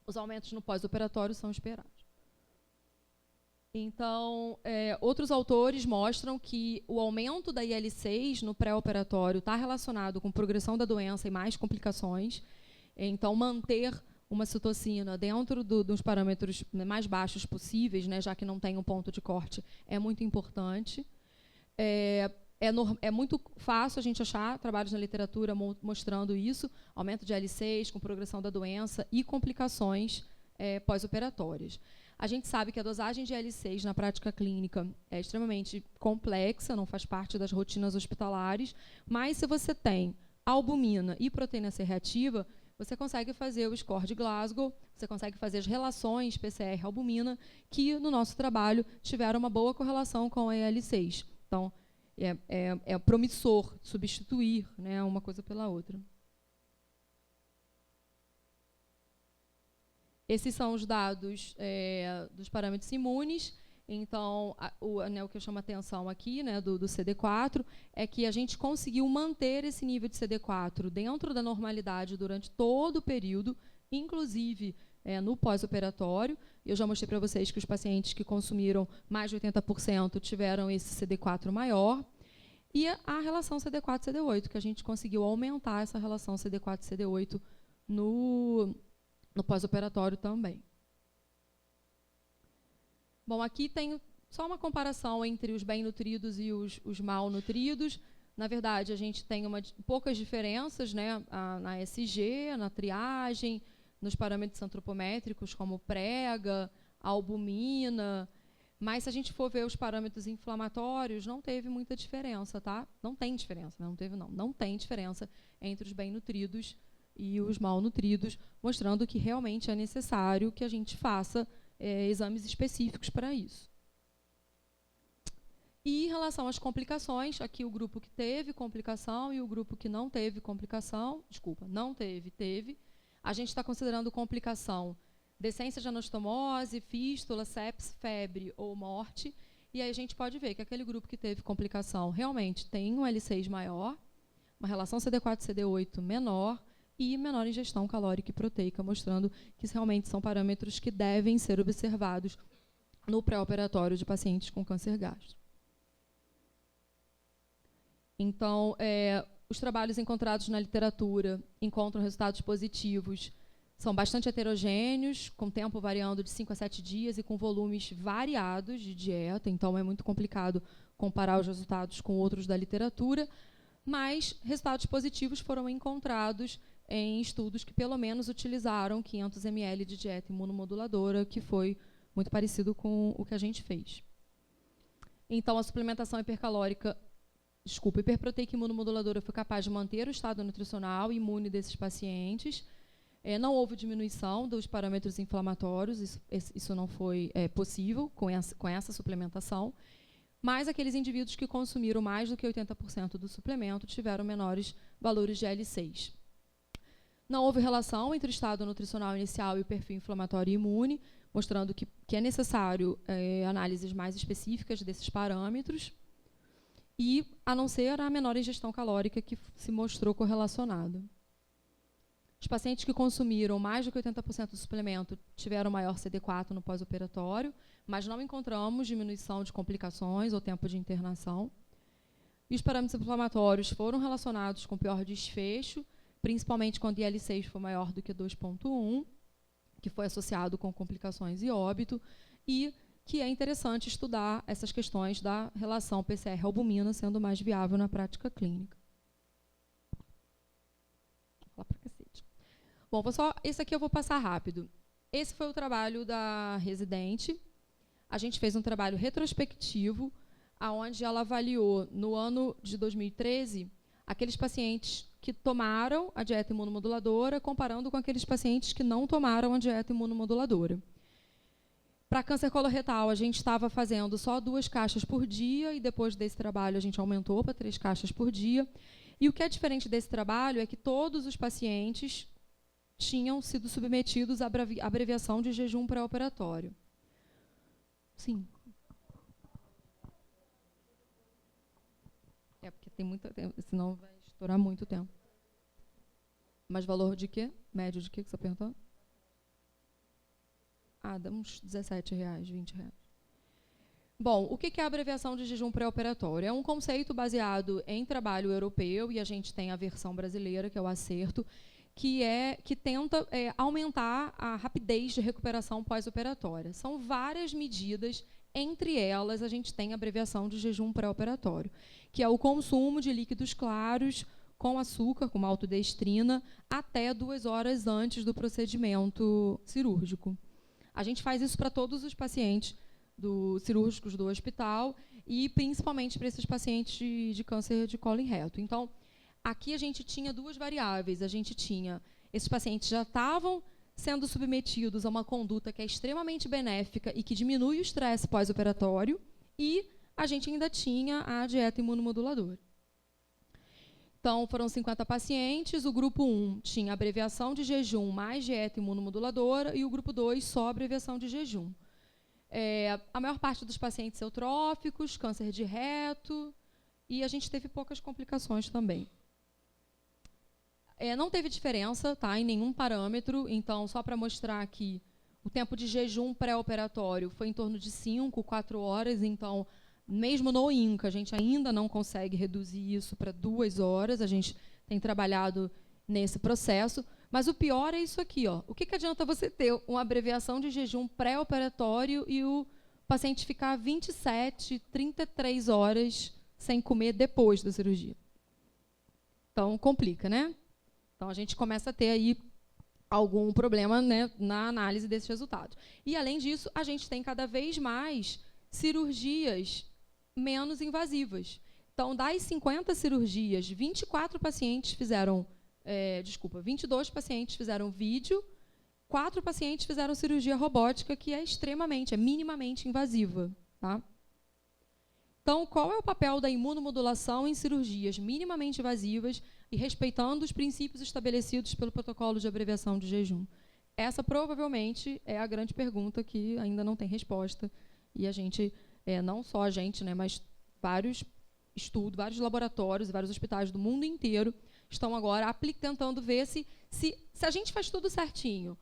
Os aumentos no pós-operatório são esperados. Então, outros autores mostram que o aumento da IL-6 no pré-operatório está relacionado com progressão da doença e mais complicações. Então, manter uma citocina dentro dos parâmetros mais baixos possíveis, né, já que não tem um ponto de corte, é muito importante. É muito fácil a gente achar trabalhos na literatura mostrando isso, aumento de IL-6 com progressão da doença e complicações pós-operatórias. A gente sabe que a dosagem de IL-6 na prática clínica é extremamente complexa, não faz parte das rotinas hospitalares, mas se você tem albumina e proteína C reativa, você consegue fazer o score de Glasgow, você consegue fazer as relações PCR-albumina, que no nosso trabalho tiveram uma boa correlação com a IL-6. Então, é promissor substituir, né, uma coisa pela outra. Esses são os dados dos parâmetros imunes. Então, o que eu chamo a atenção aqui, né, do CD4, é que a gente conseguiu manter esse nível de CD4 dentro da normalidade durante todo o período, inclusive no pós-operatório. Eu já mostrei para vocês que os pacientes que consumiram mais de 80% tiveram esse CD4 maior. E a relação CD4-CD8, que a gente conseguiu aumentar essa relação CD4-CD8 no pós-operatório também. Bom, aqui tem só uma comparação entre os bem nutridos e os mal nutridos. Na verdade, a gente tem poucas diferenças, né, na SG, na triagem, nos parâmetros antropométricos, como prega, albumina, mas se a gente for ver os parâmetros inflamatórios, não teve muita diferença, tá? Não tem diferença, não teve não. Não tem diferença entre os bem nutridos e os mal nutridos, mostrando que realmente é necessário que a gente faça exames específicos para isso. E em relação às complicações, aqui o grupo que teve complicação e o grupo que não teve complicação, desculpa, não teve, a gente está considerando complicação decência de anostomose, fístula, sepse, febre ou morte, e aí a gente pode ver que aquele grupo que teve complicação realmente tem um L6 maior, uma relação CD4-CD8 menor e menor ingestão calórica e proteica, mostrando que realmente são parâmetros que devem ser observados no pré-operatório de pacientes com câncer gástrico. Então, os trabalhos encontrados na literatura encontram resultados positivos, são bastante heterogêneos, com tempo variando de 5 a 7 dias e com volumes variados de dieta, então é muito complicado comparar os resultados com outros da literatura, mas resultados positivos foram encontrados em estudos que pelo menos utilizaram 500 ml de dieta imunomoduladora, que foi muito parecido com o que a gente fez. Então, a suplementação hiperproteica imunomoduladora foi capaz de manter o estado nutricional e imune desses pacientes. Não houve diminuição dos parâmetros inflamatórios, isso não foi possível com essa suplementação, mas aqueles indivíduos que consumiram mais do que 80% do suplemento tiveram menores valores de L6. Não houve relação entre o estado nutricional inicial e o perfil inflamatório e imune, mostrando que é necessário análises mais específicas desses parâmetros, e a não ser a menor ingestão calórica que se mostrou correlacionada. Os pacientes que consumiram mais do que 80% do suplemento tiveram maior CD4 no pós-operatório, mas não encontramos diminuição de complicações ou tempo de internação. E os parâmetros inflamatórios foram relacionados com pior desfecho, principalmente quando IL-6 foi maior do que 2,1, que foi associado com complicações e óbito, e que é interessante estudar essas questões da relação PCR-albumina sendo mais viável na prática clínica. Bom, esse aqui eu vou passar rápido. Esse foi o trabalho da residente. A gente fez um trabalho retrospectivo, onde ela avaliou, no ano de 2013, aqueles pacientes que tomaram a dieta imunomoduladora, comparando com aqueles pacientes que não tomaram a dieta imunomoduladora. Para câncer coloretal, a gente estava fazendo só 2 caixas por dia, e depois desse trabalho a gente aumentou para 3 caixas por dia. E o que é diferente desse trabalho é que todos os pacientes tinham sido submetidos à abreviação de jejum pré-operatório. Sim. Porque tem muito tempo, senão vai estourar muito tempo. Mas valor de quê? Médio de quê que você está perguntando? Dá uns R$17, R$20. Bom, o que é a abreviação de jejum pré-operatório? É um conceito baseado em trabalho europeu, e a gente tem a versão brasileira, que é o ACERTO, que tenta aumentar a rapidez de recuperação pós-operatória. São várias medidas, entre elas a gente tem a abreviação de jejum pré-operatório, que é o consumo de líquidos claros com açúcar, com maltodestrina, até 2 horas antes do procedimento cirúrgico. A gente faz isso para todos os pacientes cirúrgicos do hospital e principalmente para esses pacientes de câncer de cólon reto. Então, aqui a gente tinha 2 variáveis. A gente tinha, esses pacientes já estavam sendo submetidos a uma conduta que é extremamente benéfica e que diminui o estresse pós-operatório, e a gente ainda tinha a dieta imunomoduladora. Então, foram 50 pacientes, o grupo 1 tinha abreviação de jejum mais dieta imunomoduladora, e o grupo 2 só abreviação de jejum. A maior parte dos pacientes eutróficos, câncer de reto, e a gente teve poucas complicações também. Não teve diferença, tá, em nenhum parâmetro, então, só para mostrar aqui, o tempo de jejum pré-operatório foi em torno de 5, 4 horas, então, mesmo no INCA, a gente ainda não consegue reduzir isso para 2 horas, a gente tem trabalhado nesse processo, mas o pior é isso aqui, ó. O que adianta você ter uma abreviação de jejum pré-operatório e o paciente ficar 27, 33 horas sem comer depois da cirurgia? Então, complica, né? Então, a gente começa a ter aí algum problema, né, na análise desses resultados. E, além disso, a gente tem cada vez mais cirurgias menos invasivas. Então, das 50 cirurgias, 22 pacientes fizeram vídeo, 4 pacientes fizeram cirurgia robótica, que é minimamente invasiva. Tá? Então, qual é o papel da imunomodulação em cirurgias minimamente invasivas e respeitando os princípios estabelecidos pelo protocolo de abreviação de jejum? Essa, provavelmente, é a grande pergunta que ainda não tem resposta. E a gente, não só a gente, né, mas vários estudos, vários laboratórios, vários hospitais do mundo inteiro estão agora tentando ver se a gente faz tudo certinho,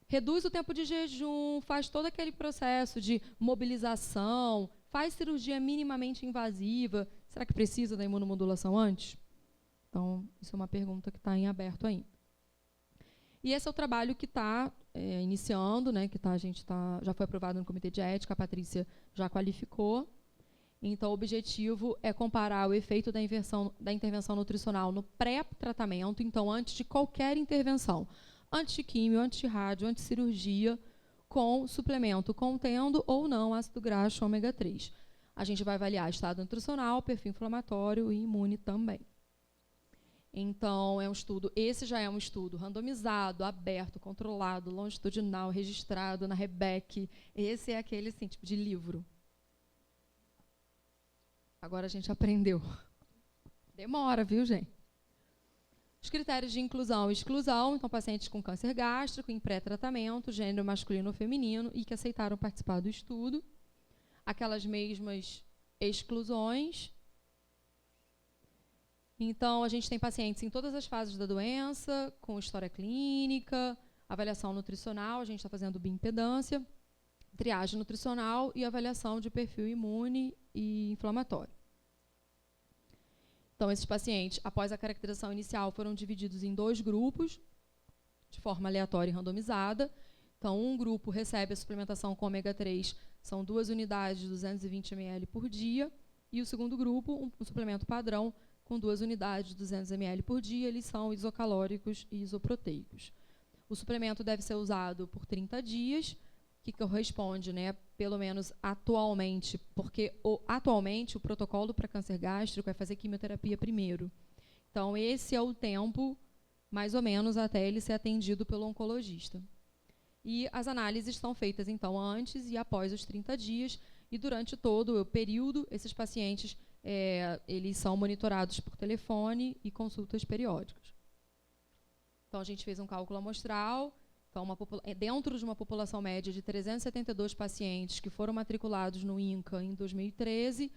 reduz o tempo de jejum, faz todo aquele processo de mobilização, faz cirurgia minimamente invasiva, será que precisa da imunomodulação antes? Então, isso é uma pergunta que está em aberto ainda. E esse é o trabalho que está iniciando, né, já foi aprovado no Comitê de Ética, a Patrícia já qualificou. Então, o objetivo é comparar o efeito da intervenção nutricional no pré-tratamento, então, antes de qualquer intervenção, antes de químio, antes de rádio, antes de cirurgia, com suplemento contendo ou não ácido graxo ômega 3. A gente vai avaliar estado nutricional, perfil inflamatório e imune também. Então, esse já é um estudo randomizado, aberto, controlado, longitudinal, registrado na REBEC. Esse é aquele assim, tipo de livro. Agora a gente aprendeu. Demora, viu, gente? Os critérios de inclusão e exclusão, então, pacientes com câncer gástrico, em pré-tratamento, gênero masculino ou feminino, e que aceitaram participar do estudo. Aquelas mesmas exclusões. Então, a gente tem pacientes em todas as fases da doença, com história clínica, avaliação nutricional, a gente está fazendo bioimpedância, triagem nutricional e avaliação de perfil imune e inflamatório. Então, esses pacientes, após a caracterização inicial, foram divididos em 2 grupos, de forma aleatória e randomizada. Então, um grupo recebe a suplementação com ômega 3, são 2 unidades de 220 ml por dia, e o segundo grupo, um suplemento padrão, com 2 unidades de 200 ml por dia, eles são isocalóricos e isoproteicos. O suplemento deve ser usado por 30 dias, que corresponde, né, pelo menos atualmente, porque atualmente o protocolo para câncer gástrico é fazer quimioterapia primeiro. Então, esse é o tempo, mais ou menos, até ele ser atendido pelo oncologista. E as análises são feitas, então, antes e após os 30 dias, e durante todo o período, esses pacientes eles são monitorados por telefone e consultas periódicas. Então, a gente fez um cálculo amostral. Então, dentro de uma população média de 372 pacientes que foram matriculados no INCA em 2013,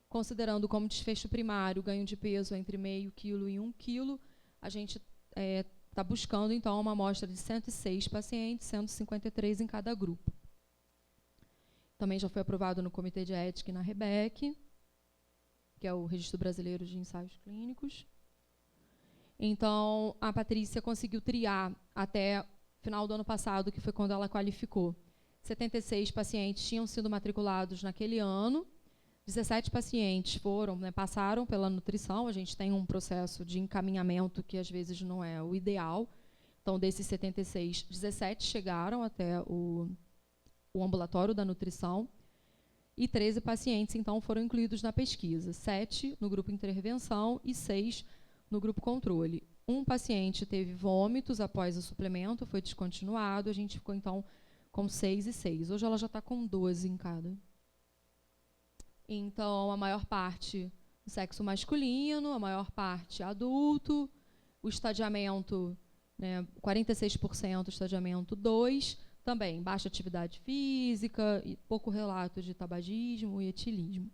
considerando como desfecho primário o ganho de peso entre meio quilo e 1 quilo, a gente está buscando, então, uma amostra de 106 pacientes, sendo 53 em cada grupo. Também já foi aprovado no Comitê de Ética e na REBEC, que é o Registro Brasileiro de Ensaios Clínicos. Então, a Patrícia conseguiu triar até final do ano passado, que foi quando ela qualificou. 76 pacientes tinham sido matriculados naquele ano, 17 pacientes passaram pela nutrição, a gente tem um processo de encaminhamento que às vezes não é o ideal. Então, desses 76, 17 chegaram até o ambulatório da nutrição, e 13 pacientes, então, foram incluídos na pesquisa, 7 no grupo intervenção e 6 no grupo controle. Um paciente teve vômitos após o suplemento, foi descontinuado, a gente ficou, então, com 6 e 6. Hoje ela já está com 12 em cada. Então, a maior parte do sexo masculino, a maior parte adulto, o estadiamento, né, 46% estadiamento 2, também baixa atividade física, e pouco relato de tabagismo e etilismo.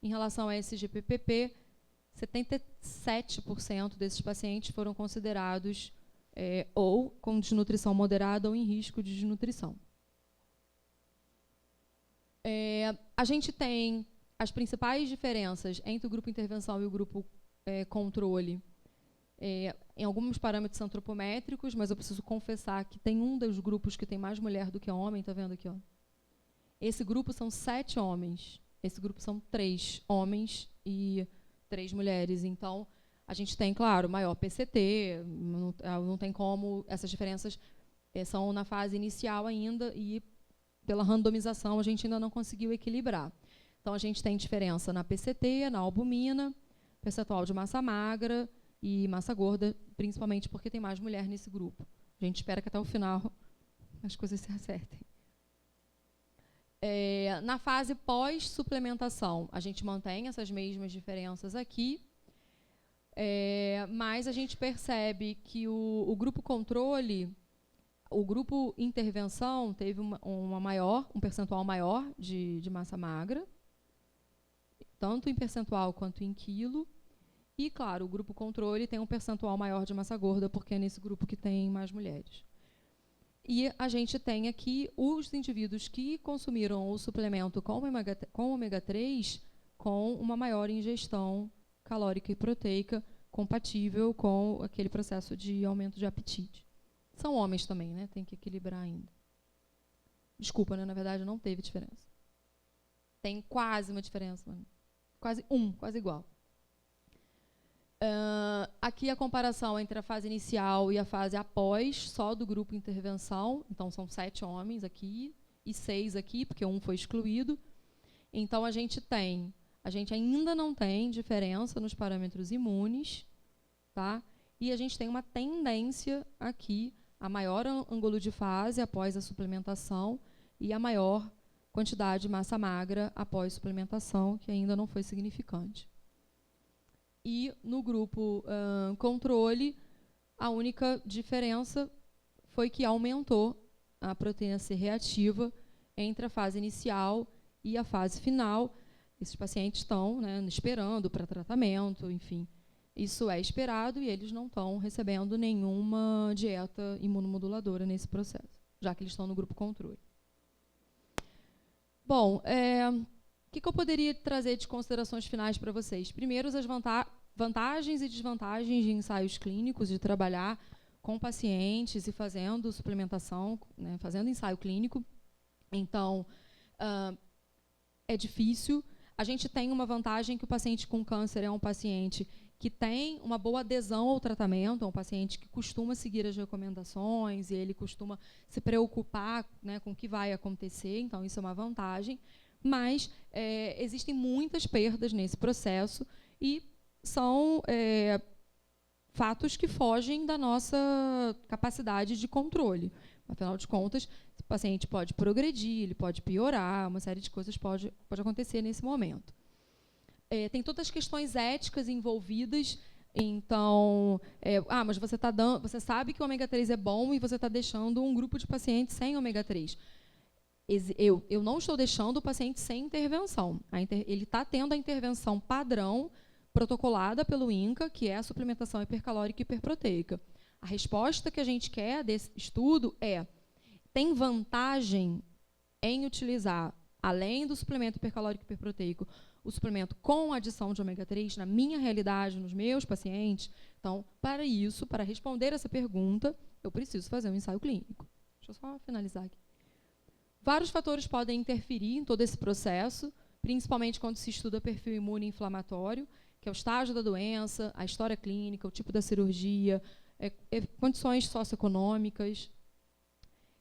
Em relação a SGPPP, 77% desses pacientes foram considerados ou com desnutrição moderada ou em risco de desnutrição. A gente tem as principais diferenças entre o grupo intervenção e o grupo controle em alguns parâmetros antropométricos, mas eu preciso confessar que tem um dos grupos que tem mais mulher do que homem, está vendo aqui? Ó. Esse grupo são 7 homens, esse grupo são 3 homens e 3 mulheres. Então, A gente tem, claro, maior PCT, não tem como, essas diferenças são na fase inicial ainda e pela randomização a gente ainda não conseguiu equilibrar. Então a gente tem diferença na PCT, na albumina, percentual de massa magra e massa gorda, principalmente porque tem mais mulher nesse grupo. A gente espera que até o final as coisas se acertem. Na fase pós-suplementação, a gente mantém essas mesmas diferenças aqui, mas a gente percebe que o grupo controle, o grupo intervenção teve um percentual maior de massa magra, tanto em percentual quanto em quilo. E, claro, o grupo controle tem um percentual maior de massa gorda, porque é nesse grupo que tem mais mulheres. E a gente tem aqui os indivíduos que consumiram o suplemento com ômega 3 com uma maior ingestão calórica e proteica, compatível com aquele processo de aumento de apetite. São homens também, né? Tem que equilibrar ainda. Desculpa, né? Na verdade, não teve diferença. Tem quase uma diferença, mano. Quase igual. Aqui a comparação entre a fase inicial e a fase após, só do grupo intervenção. Então, são 7 homens aqui e 6 aqui, porque um foi excluído. Então, a gente ainda não tem diferença nos parâmetros imunes, tá? E a gente tem uma tendência aqui a maior ângulo de fase após a suplementação e a maior quantidade de massa magra após suplementação, que ainda não foi significante. E no grupo controle, a única diferença foi que aumentou a proteína C reativa entre a fase inicial e a fase final. Esses pacientes estão, né, esperando para tratamento, enfim. Isso é esperado e eles não estão recebendo nenhuma dieta imunomoduladora nesse processo, já que eles estão no grupo controle. Bom, o que eu poderia trazer de considerações finais para vocês? Primeiro, as vantagens e desvantagens de ensaios clínicos, de trabalhar com pacientes e fazendo suplementação, né, fazendo ensaio clínico. Então, é difícil. A gente tem uma vantagem que o paciente com câncer é um paciente que tem uma boa adesão ao tratamento, é um paciente que costuma seguir as recomendações e ele costuma se preocupar, né, com o que vai acontecer, então isso é uma vantagem. Mas existem muitas perdas nesse processo e são fatos que fogem da nossa capacidade de controle. Afinal de contas, o paciente pode progredir, ele pode piorar, uma série de coisas pode acontecer nesse momento. Tem todas as questões éticas envolvidas. Então, mas você sabe que o ômega 3 é bom e você está deixando um grupo de pacientes sem ômega 3. Eu não estou deixando o paciente sem intervenção. Ele está tendo a intervenção padrão protocolada pelo INCA, que é a suplementação hipercalórica e hiperproteica. A resposta que a gente quer desse estudo tem vantagem em utilizar, além do suplemento hipercalórico e hiperproteico, o suplemento com adição de ômega 3 na minha realidade, nos meus pacientes? Então, para responder essa pergunta, eu preciso fazer um ensaio clínico. Deixa eu só finalizar aqui. Vários fatores podem interferir em todo esse processo, principalmente quando se estuda perfil imune inflamatório, que é o estágio da doença, a história clínica, o tipo da cirurgia, condições socioeconômicas.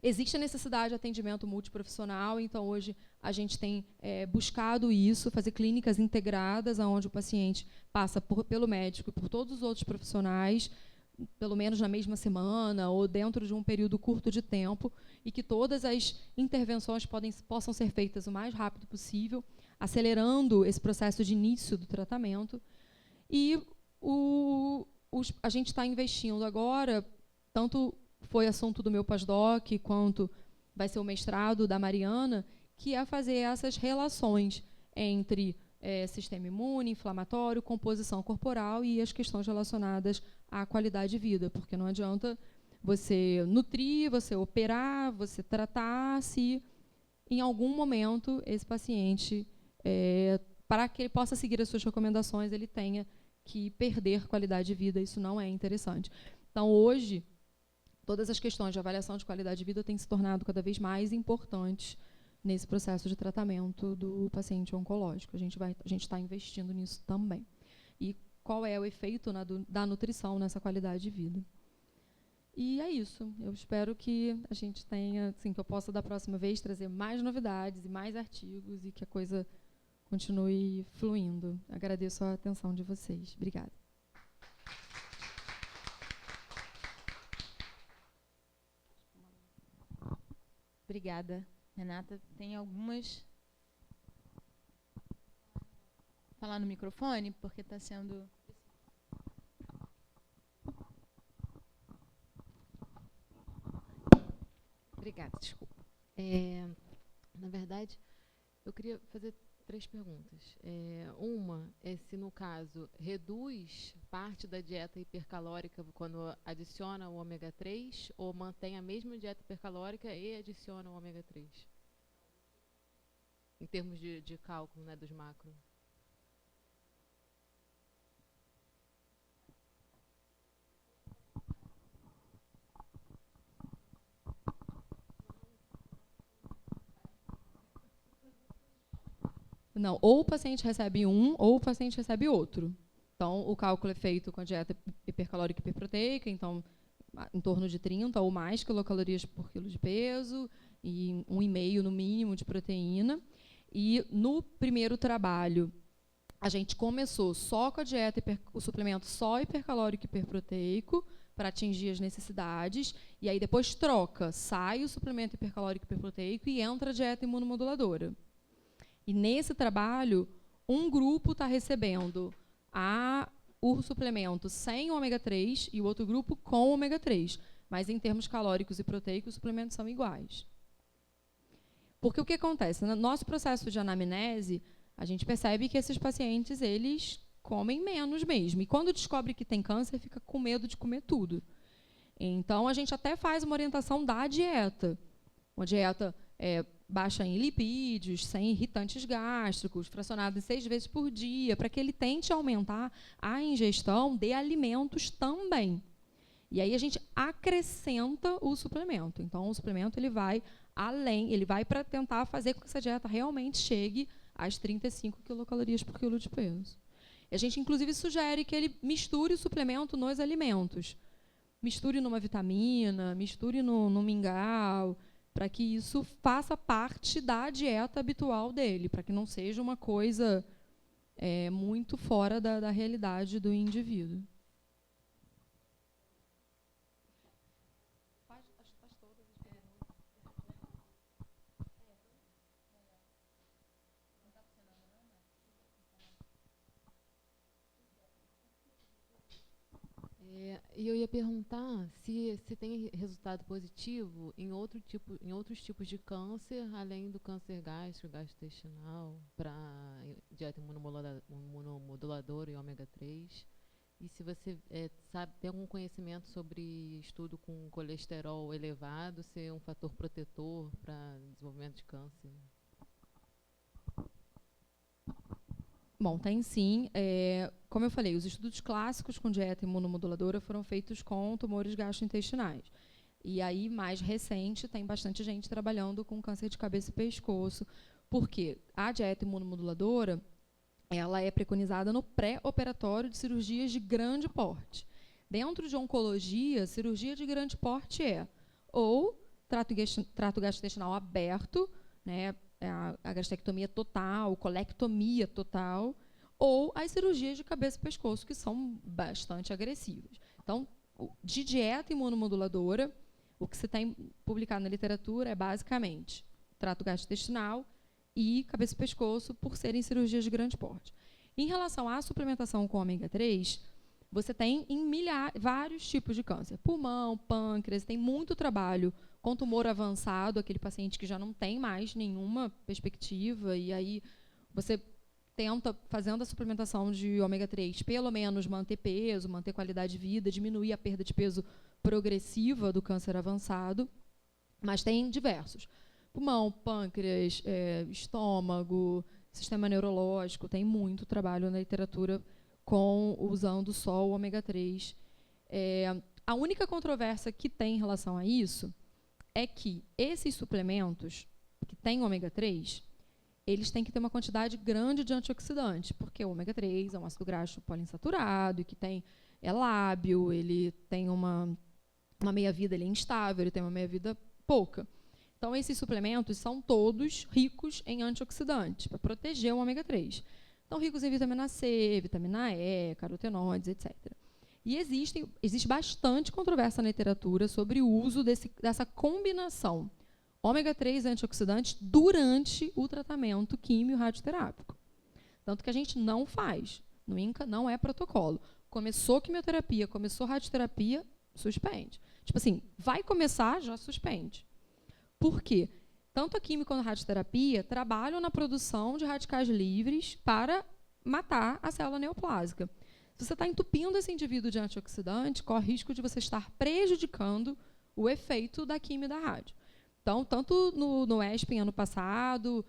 Existe a necessidade de atendimento multiprofissional, então hoje a gente tem buscado isso, fazer clínicas integradas, onde o paciente passa pelo médico e por todos os outros profissionais, pelo menos na mesma semana ou dentro de um período curto de tempo, e que todas as intervenções possam ser feitas o mais rápido possível, acelerando esse processo de início do tratamento. E a gente está investindo agora, tanto foi assunto do meu pós-doc, quanto vai ser o mestrado da Mariana, que é fazer essas relações entre sistema imune, inflamatório, composição corporal e as questões relacionadas à qualidade de vida, porque não adianta você nutrir, você operar, você tratar, se em algum momento esse paciente, para que ele possa seguir as suas recomendações, ele tenha que perder qualidade de vida. Isso não é interessante. Então, hoje, todas as questões de avaliação de qualidade de vida têm se tornado cada vez mais importantes nesse processo de tratamento do paciente oncológico. A gente está investindo nisso também. E qual é o efeito da nutrição nessa qualidade de vida. E é isso. Eu espero que a gente tenha, assim, que eu possa da próxima vez trazer mais novidades e mais artigos e que a coisa continue fluindo. Agradeço a atenção de vocês. Obrigada. Obrigada, Renata. Tem algumas... Falar no microfone, porque está sendo... Obrigada, desculpa. Na verdade, eu queria fazer 3 perguntas. Uma é se, no caso, reduz parte da dieta hipercalórica quando adiciona o ômega 3 ou mantém a mesma dieta hipercalórica e adiciona o ômega 3? Em termos de cálculo, né, dos macros. Não, ou o paciente recebe um, ou o paciente recebe outro. Então, o cálculo é feito com a dieta hipercalórica e hiperproteica, então, em torno de 30 ou mais quilocalorias por quilo de peso, e 1,5 no mínimo de proteína. E no primeiro trabalho, a gente começou só com a dieta, o suplemento só hipercalórico e hiperproteico, para atingir as necessidades, e aí depois troca, sai o suplemento hipercalórico e hiperproteico e entra a dieta imunomoduladora. E nesse trabalho, um grupo está recebendo o suplemento sem ômega 3 e o outro grupo com ômega 3. Mas em termos calóricos e proteicos, os suplementos são iguais. Porque o que acontece? No nosso processo de anamnese, a gente percebe que esses pacientes, eles comem menos mesmo. E quando descobre que tem câncer, fica com medo de comer tudo. Então, a gente até faz uma orientação da dieta. Uma dieta baixa em lipídios, sem irritantes gástricos, fracionada 6 vezes por dia, para que ele tente aumentar a ingestão de alimentos também. E aí a gente acrescenta o suplemento. Então, o suplemento ele vai além, ele vai para tentar fazer com que essa dieta realmente chegue às 35 quilocalorias por quilo de peso. E a gente, inclusive, sugere que ele misture o suplemento nos alimentos. Misture numa vitamina, misture no mingau, para que isso faça parte da dieta habitual dele, para que não seja uma coisa muito fora da realidade do indivíduo. E eu ia perguntar se tem resultado positivo em outros tipos de câncer, além do câncer gástrico, gastrointestinal, para dieta imunomoduladora e ômega 3. E se você tem algum conhecimento sobre estudo com colesterol elevado ser um fator protetor para desenvolvimento de câncer? Bom, tem sim. Como eu falei, os estudos clássicos com dieta imunomoduladora foram feitos com tumores gastrointestinais. E aí, mais recente, tem bastante gente trabalhando com câncer de cabeça e pescoço, porque a dieta imunomoduladora ela é preconizada no pré-operatório de cirurgias de grande porte. Dentro de oncologia, cirurgia de grande porte ou trato gastrointestinal aberto, né, a gastrectomia total, colectomia total, ou as cirurgias de cabeça e pescoço, que são bastante agressivas. Então, de dieta imunomoduladora, o que se tem publicado na literatura é basicamente trato gastrointestinal e cabeça e pescoço, por serem cirurgias de grande porte. Em relação à suplementação com ômega 3, você tem em vários tipos de câncer. Pulmão, pâncreas, tem muito trabalho com tumor avançado, aquele paciente que já não tem mais nenhuma perspectiva, e aí você tenta, fazendo a suplementação de ômega 3, pelo menos manter peso, manter qualidade de vida, diminuir a perda de peso progressiva do câncer avançado, mas tem diversos. Pulmão, pâncreas, estômago, sistema neurológico, tem muito trabalho na literatura usando só o ômega 3. A única controvérsia que tem em relação a isso é que esses suplementos que têm ômega 3, eles têm que ter uma quantidade grande de antioxidante, porque o ômega 3 é um ácido graxo poliinsaturado, e que é lábil, ele tem uma meia-vida, ele é instável, ele tem uma meia-vida pouca. Então, esses suplementos são todos ricos em antioxidantes, para proteger o ômega 3. Então, ricos em vitamina C, vitamina E, carotenoides, etc. E existe bastante controvérsia na literatura sobre o uso dessa combinação ômega 3 e antioxidantes durante o tratamento quimio-radioterápico. Tanto que a gente não faz. No INCA não é protocolo. Começou quimioterapia, começou radioterapia, suspende. Tipo assim, vai começar, já suspende. Por quê? Tanto a quimio quanto a radioterapia trabalham na produção de radicais livres para matar a célula neoplásica. Se você está entupindo esse indivíduo de antioxidante, corre risco de você estar prejudicando o efeito da quimio e da rádio. Então, tanto no ESPEN ano passado,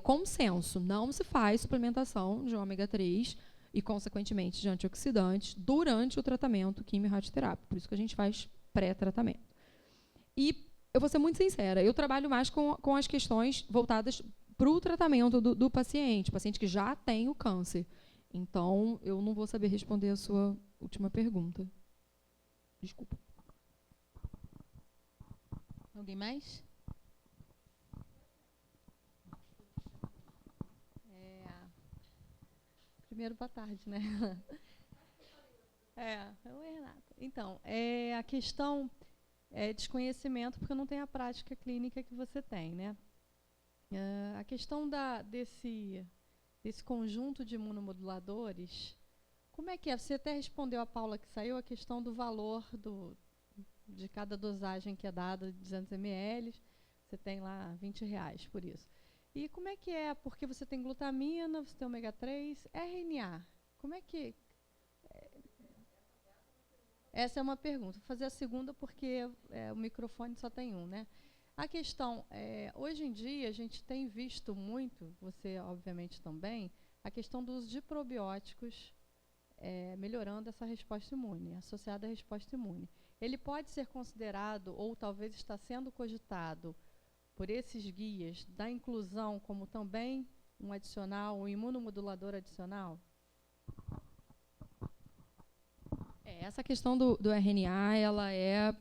consenso, não se faz suplementação de ômega 3 e, consequentemente, de antioxidantes durante o tratamento quimio-radioterápico. Por isso que a gente faz pré-tratamento. E eu vou ser muito sincera, eu trabalho mais com as questões voltadas para o tratamento do paciente que já tem o câncer. Então, eu não vou saber responder a sua última pergunta. Desculpa. Alguém mais? Primeiro, boa tarde, né? Oi, Renata. Então, a questão é desconhecimento, porque não tem a prática clínica que você tem, né? A questão desse conjunto de imunomoduladores, como é que é? Você até respondeu a Paula que saiu a questão do valor de cada dosagem que é dada de 200 ml, você tem lá R$20 por isso. E como é que é? Porque você tem glutamina, você tem ômega 3, RNA. Como é que... Essa é uma pergunta. Vou fazer a segunda porque o microfone só tem um, né? A questão, hoje em dia, a gente tem visto muito, você obviamente também, a questão do uso de probióticos melhorando essa resposta imune, associada à resposta imune. Ele pode ser considerado, ou talvez está sendo cogitado, por esses guias, da inclusão como também um adicional, um imunomodulador adicional? Essa questão do RNA, ela é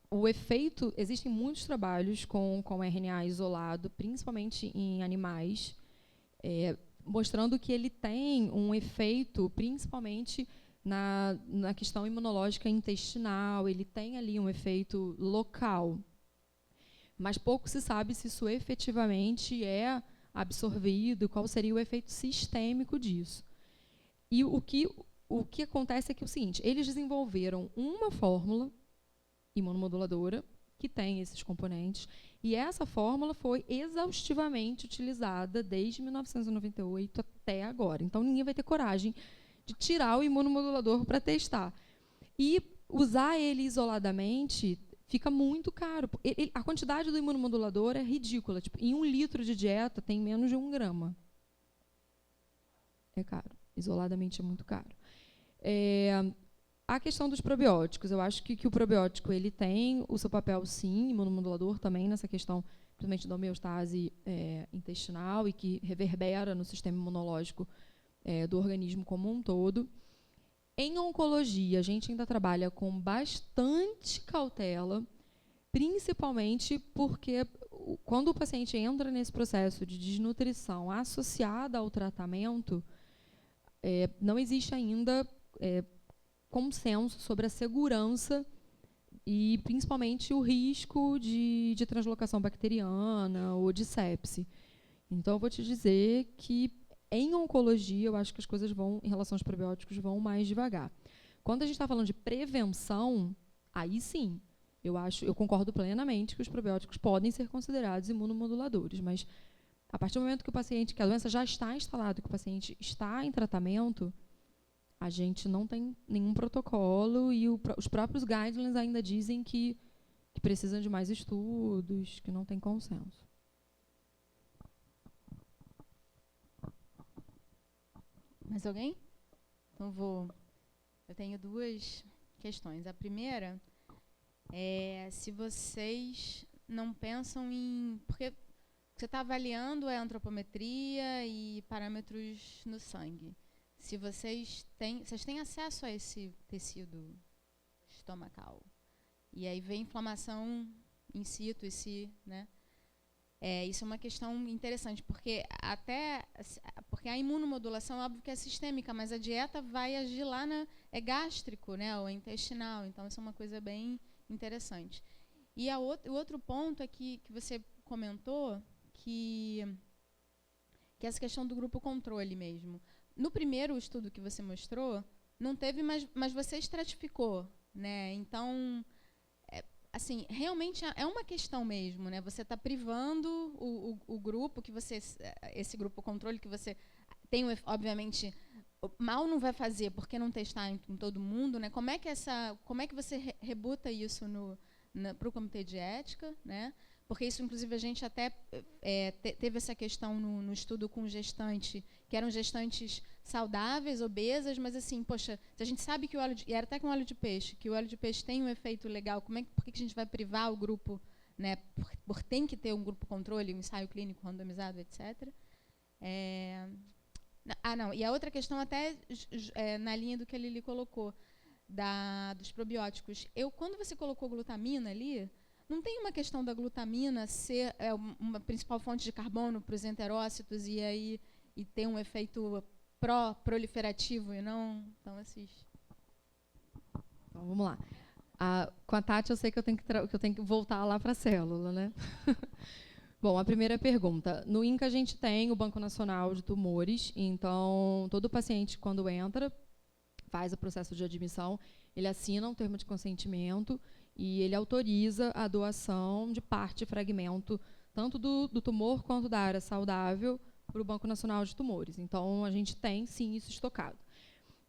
o efeito. Existem muitos trabalhos com RNA isolado, principalmente em animais, mostrando que ele tem um efeito, principalmente na questão imunológica intestinal, ele tem ali um efeito local. Mas pouco se sabe se isso efetivamente é absorvido, qual seria o efeito sistêmico disso. E o que acontece é que é o seguinte, eles desenvolveram uma fórmula imunomoduladora que tem esses componentes, e essa fórmula foi exaustivamente utilizada desde 1998 até agora. Então, ninguém vai ter coragem de tirar o imunomodulador para testar. E usar ele isoladamente fica muito caro. A quantidade do imunomodulador é ridícula. Tipo, em 1 litro de dieta tem menos de 1 grama. É caro. Isoladamente é muito caro. A questão dos probióticos, eu acho que o probiótico ele tem o seu papel, sim, imunomodulador também, nessa questão, principalmente da homeostase intestinal, e que reverbera no sistema imunológico do organismo como um todo. Em oncologia, a gente ainda trabalha com bastante cautela, principalmente porque quando o paciente entra nesse processo de desnutrição associada ao tratamento, não existe ainda consenso sobre a segurança e, principalmente, o risco de translocação bacteriana ou de sepse. Então, eu vou te dizer que, em oncologia, eu acho que as coisas vão, em relação aos probióticos, vão mais devagar. Quando a gente está falando de prevenção, aí sim, eu concordo plenamente que os probióticos podem ser considerados imunomoduladores, mas a partir do momento que a doença já está instalada, que o paciente está em tratamento, a gente não tem nenhum protocolo e os próprios guidelines ainda dizem que precisam de mais estudos, que não tem consenso. Mais alguém? Então eu tenho 2 questões. A primeira é se vocês não pensam em... Porque que você está avaliando é antropometria e parâmetros no sangue. Se vocês têm acesso a esse tecido estomacal. E aí vem inflamação in situ, né? Isso é uma questão interessante, porque a imunomodulação, óbvio que é sistêmica, mas a dieta vai agir lá é gástrico, né, ou intestinal. Então, isso é uma coisa bem interessante. E o outro ponto é que você comentou, que essa questão do grupo controle mesmo. No primeiro estudo que você mostrou, não teve, mas você estratificou, né? Então, assim, realmente é uma questão mesmo, né? Você está privando o grupo esse grupo controle que você tem, obviamente, mal não vai fazer porque não testar em todo mundo, né? Como é que você rebuta isso para o comitê de ética, né? Porque isso, inclusive, a gente até teve essa questão no estudo com gestante, que eram gestantes saudáveis, obesas, mas assim, poxa, se a gente sabe que e era até com óleo de peixe, que o óleo de peixe tem um efeito legal, por que a gente vai privar o grupo, né? Por tem que ter um grupo controle, um ensaio clínico randomizado, etc. Não, e a outra questão até na linha do que a Lili colocou, dos probióticos. Quando você colocou glutamina ali, não tem uma questão da glutamina ser uma principal fonte de carbono para os enterócitos e ter um efeito pró-proliferativo e não... Então, assiste. Então, vamos lá. Com a Tati, eu sei que eu tenho que voltar lá para a célula, né? Bom, a primeira pergunta. No INCA, a gente tem o Banco Nacional de Tumores. Então, todo paciente, quando entra, faz o processo de admissão, ele assina um termo de consentimento e ele autoriza a doação de parte, fragmento, tanto do tumor quanto da área saudável, para o Banco Nacional de Tumores. Então, a gente tem, sim, isso estocado.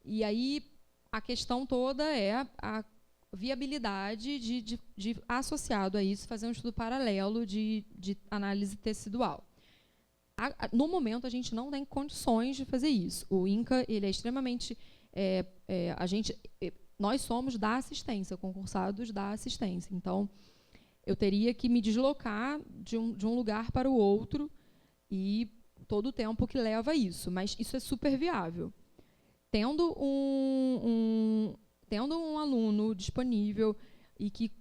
E aí, a questão toda é a viabilidade de associado a isso, fazer um estudo paralelo de análise tecidual. No momento, a gente não tem condições de fazer isso. O INCA, ele é extremamente... nós somos da assistência, concursados da assistência. Então, eu teria que me deslocar de um lugar para o outro e todo o tempo que leva isso. Mas isso é super viável. Tendo um aluno disponível e que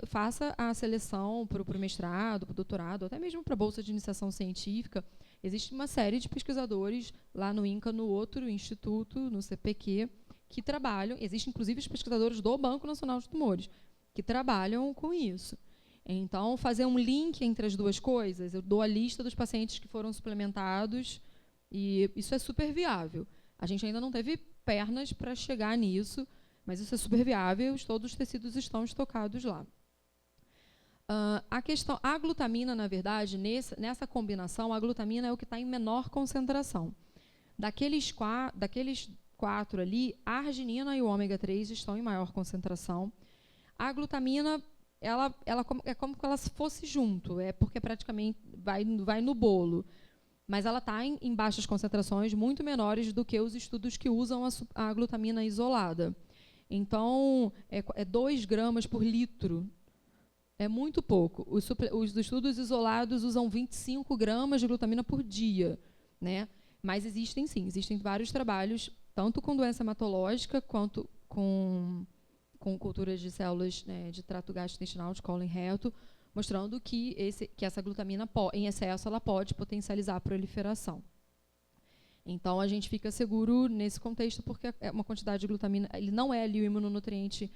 faça a seleção para o mestrado, para o doutorado, até mesmo para a bolsa de iniciação científica, existe uma série de pesquisadores lá no INCA, no outro instituto, no CPQ, que trabalham, existem inclusive os pesquisadores do Banco Nacional de Tumores, que trabalham com isso. Então, fazer um link entre as duas coisas, eu dou a lista dos pacientes que foram suplementados, e isso é super viável. A gente ainda não teve pernas para chegar nisso, mas isso é super viável, todos os tecidos estão estocados lá. A glutamina, na verdade, nessa combinação, a glutamina é o que está em menor concentração. Daqueles quatro ali, a arginina e o ômega 3 estão em maior concentração. A glutamina, ela é como se ela fosse junto, porque praticamente vai no bolo. Mas ela está em baixas concentrações, muito menores do que os estudos que usam a glutamina isolada. Então, 2 gramas por litro. É muito pouco. Os estudos isolados usam 25 gramas de glutamina por dia, né? Mas existem vários trabalhos, tanto com doença hematológica, quanto com culturas de células, né, de trato gastrointestinal, de cólon e reto, mostrando que essa glutamina, em excesso, ela pode potencializar a proliferação. Então, a gente fica seguro nesse contexto, porque é uma quantidade de glutamina, ele não é ali o imunonutriente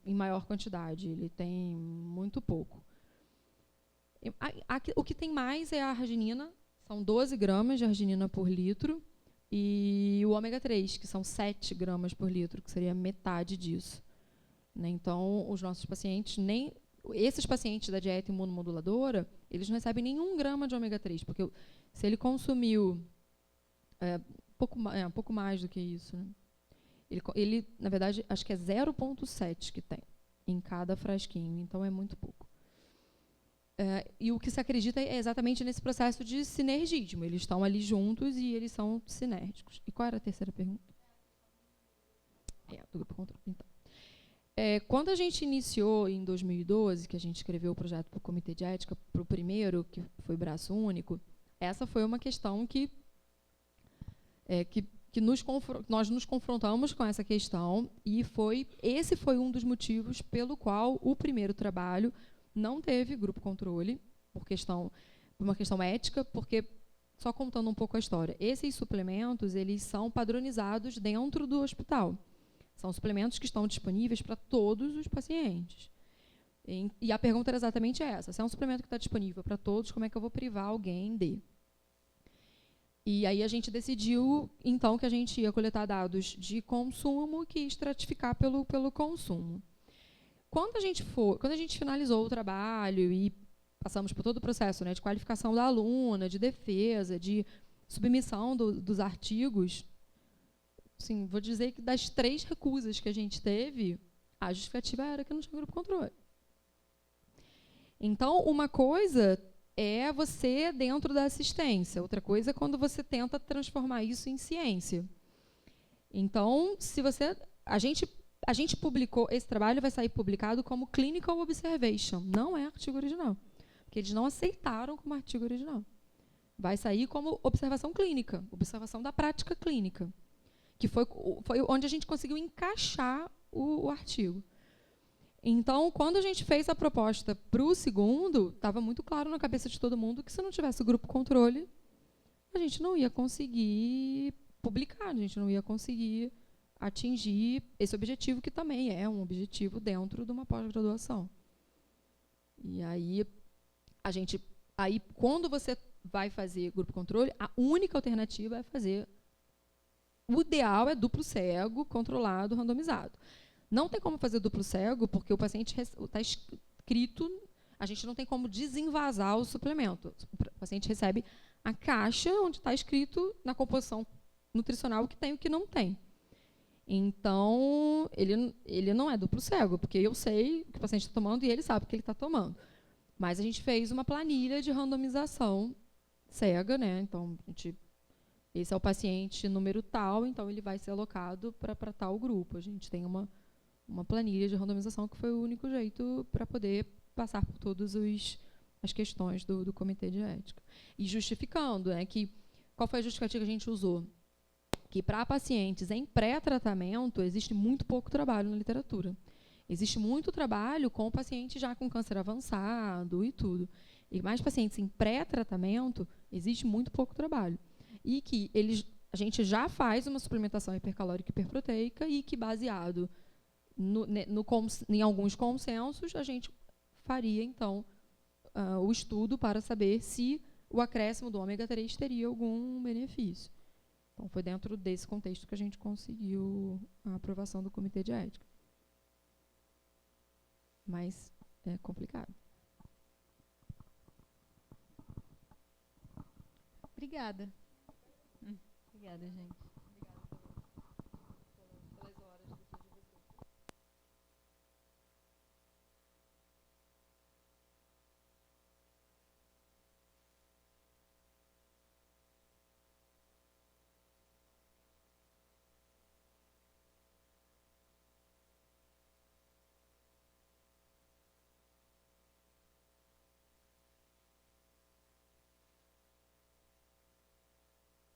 em maior quantidade, ele tem muito pouco. O que tem mais é a arginina, são 12 gramas de arginina por litro, e o ômega 3, que são 7 gramas por litro, que seria metade disso. Né? Então, os nossos pacientes, esses pacientes da dieta imunomoduladora, eles não recebem nenhum grama de ômega 3, porque se ele consumiu um pouco mais do que isso, né? Ele, na verdade, acho que é 0,7 que tem em cada frasquinho, então é muito pouco. E o que se acredita é exatamente nesse processo de sinergismo. Eles estão ali juntos e eles são sinérgicos. E qual era a terceira pergunta? Do grupo controle. Então. Quando a gente iniciou em 2012, que a gente escreveu o projeto para o Comitê de Ética, para o primeiro, que foi braço único, essa foi uma questão que nós nos confrontamos com essa questão, e esse foi um dos motivos pelo qual o primeiro trabalho não teve grupo controle, por uma questão ética, porque, só contando um pouco a história, esses suplementos eles são padronizados dentro do hospital. São suplementos que estão disponíveis para todos os pacientes. E a pergunta era exatamente essa: se é um suplemento que está disponível para todos, como é que eu vou privar alguém de? E aí a gente decidiu, então, que a gente ia coletar dados de consumo que ia estratificar pelo consumo. Quando a gente finalizou o trabalho e passamos por todo o processo, né, de qualificação da aluna, de defesa, de submissão dos artigos, assim, vou dizer que das 3 recusas que a gente teve, a justificativa era que não tinha grupo controle. Então, uma coisa é você dentro da assistência, outra coisa é quando você tenta transformar isso em ciência. Então, a gente publicou, esse trabalho vai sair publicado como Clinical Observation, não é artigo original, porque eles não aceitaram como artigo original. Vai sair como observação clínica, observação da prática clínica, que foi onde a gente conseguiu encaixar o artigo. Então, quando a gente fez a proposta para o segundo, estava muito claro na cabeça de todo mundo que, se não tivesse o grupo controle, a gente não ia conseguir publicar, a gente não ia conseguir atingir esse objetivo, que também é um objetivo dentro de uma pós-graduação. E aí, quando você vai fazer grupo controle, a única alternativa é fazer... O ideal é duplo cego, controlado, randomizado. Não tem como fazer duplo cego, porque o paciente está escrito, a gente não tem como desenvasar o suplemento. O paciente recebe a caixa onde está escrito na composição nutricional o que tem e o que não tem. Então, ele não é duplo cego, porque eu sei o que o paciente está tomando e ele sabe o que ele está tomando. Mas a gente fez uma planilha de randomização cega, né? Então, esse é o paciente número tal, então ele vai ser alocado para tal grupo. A gente tem uma planilha de randomização, que foi o único jeito para poder passar por todas as questões do Comitê de Ética. E justificando, né, qual foi a justificativa que a gente usou? Que para pacientes em pré-tratamento existe muito pouco trabalho na literatura. Existe muito trabalho com pacientes já com câncer avançado e tudo. E mais pacientes em pré-tratamento, existe muito pouco trabalho. E que a gente já faz uma suplementação hipercalórica e hiperproteica, e que, baseado em alguns consensos, a gente faria, então, o estudo para saber se o acréscimo do ômega 3 teria algum benefício. Então, foi dentro desse contexto que a gente conseguiu a aprovação do Comitê de Ética. Mas é complicado. Obrigada. Obrigada, gente.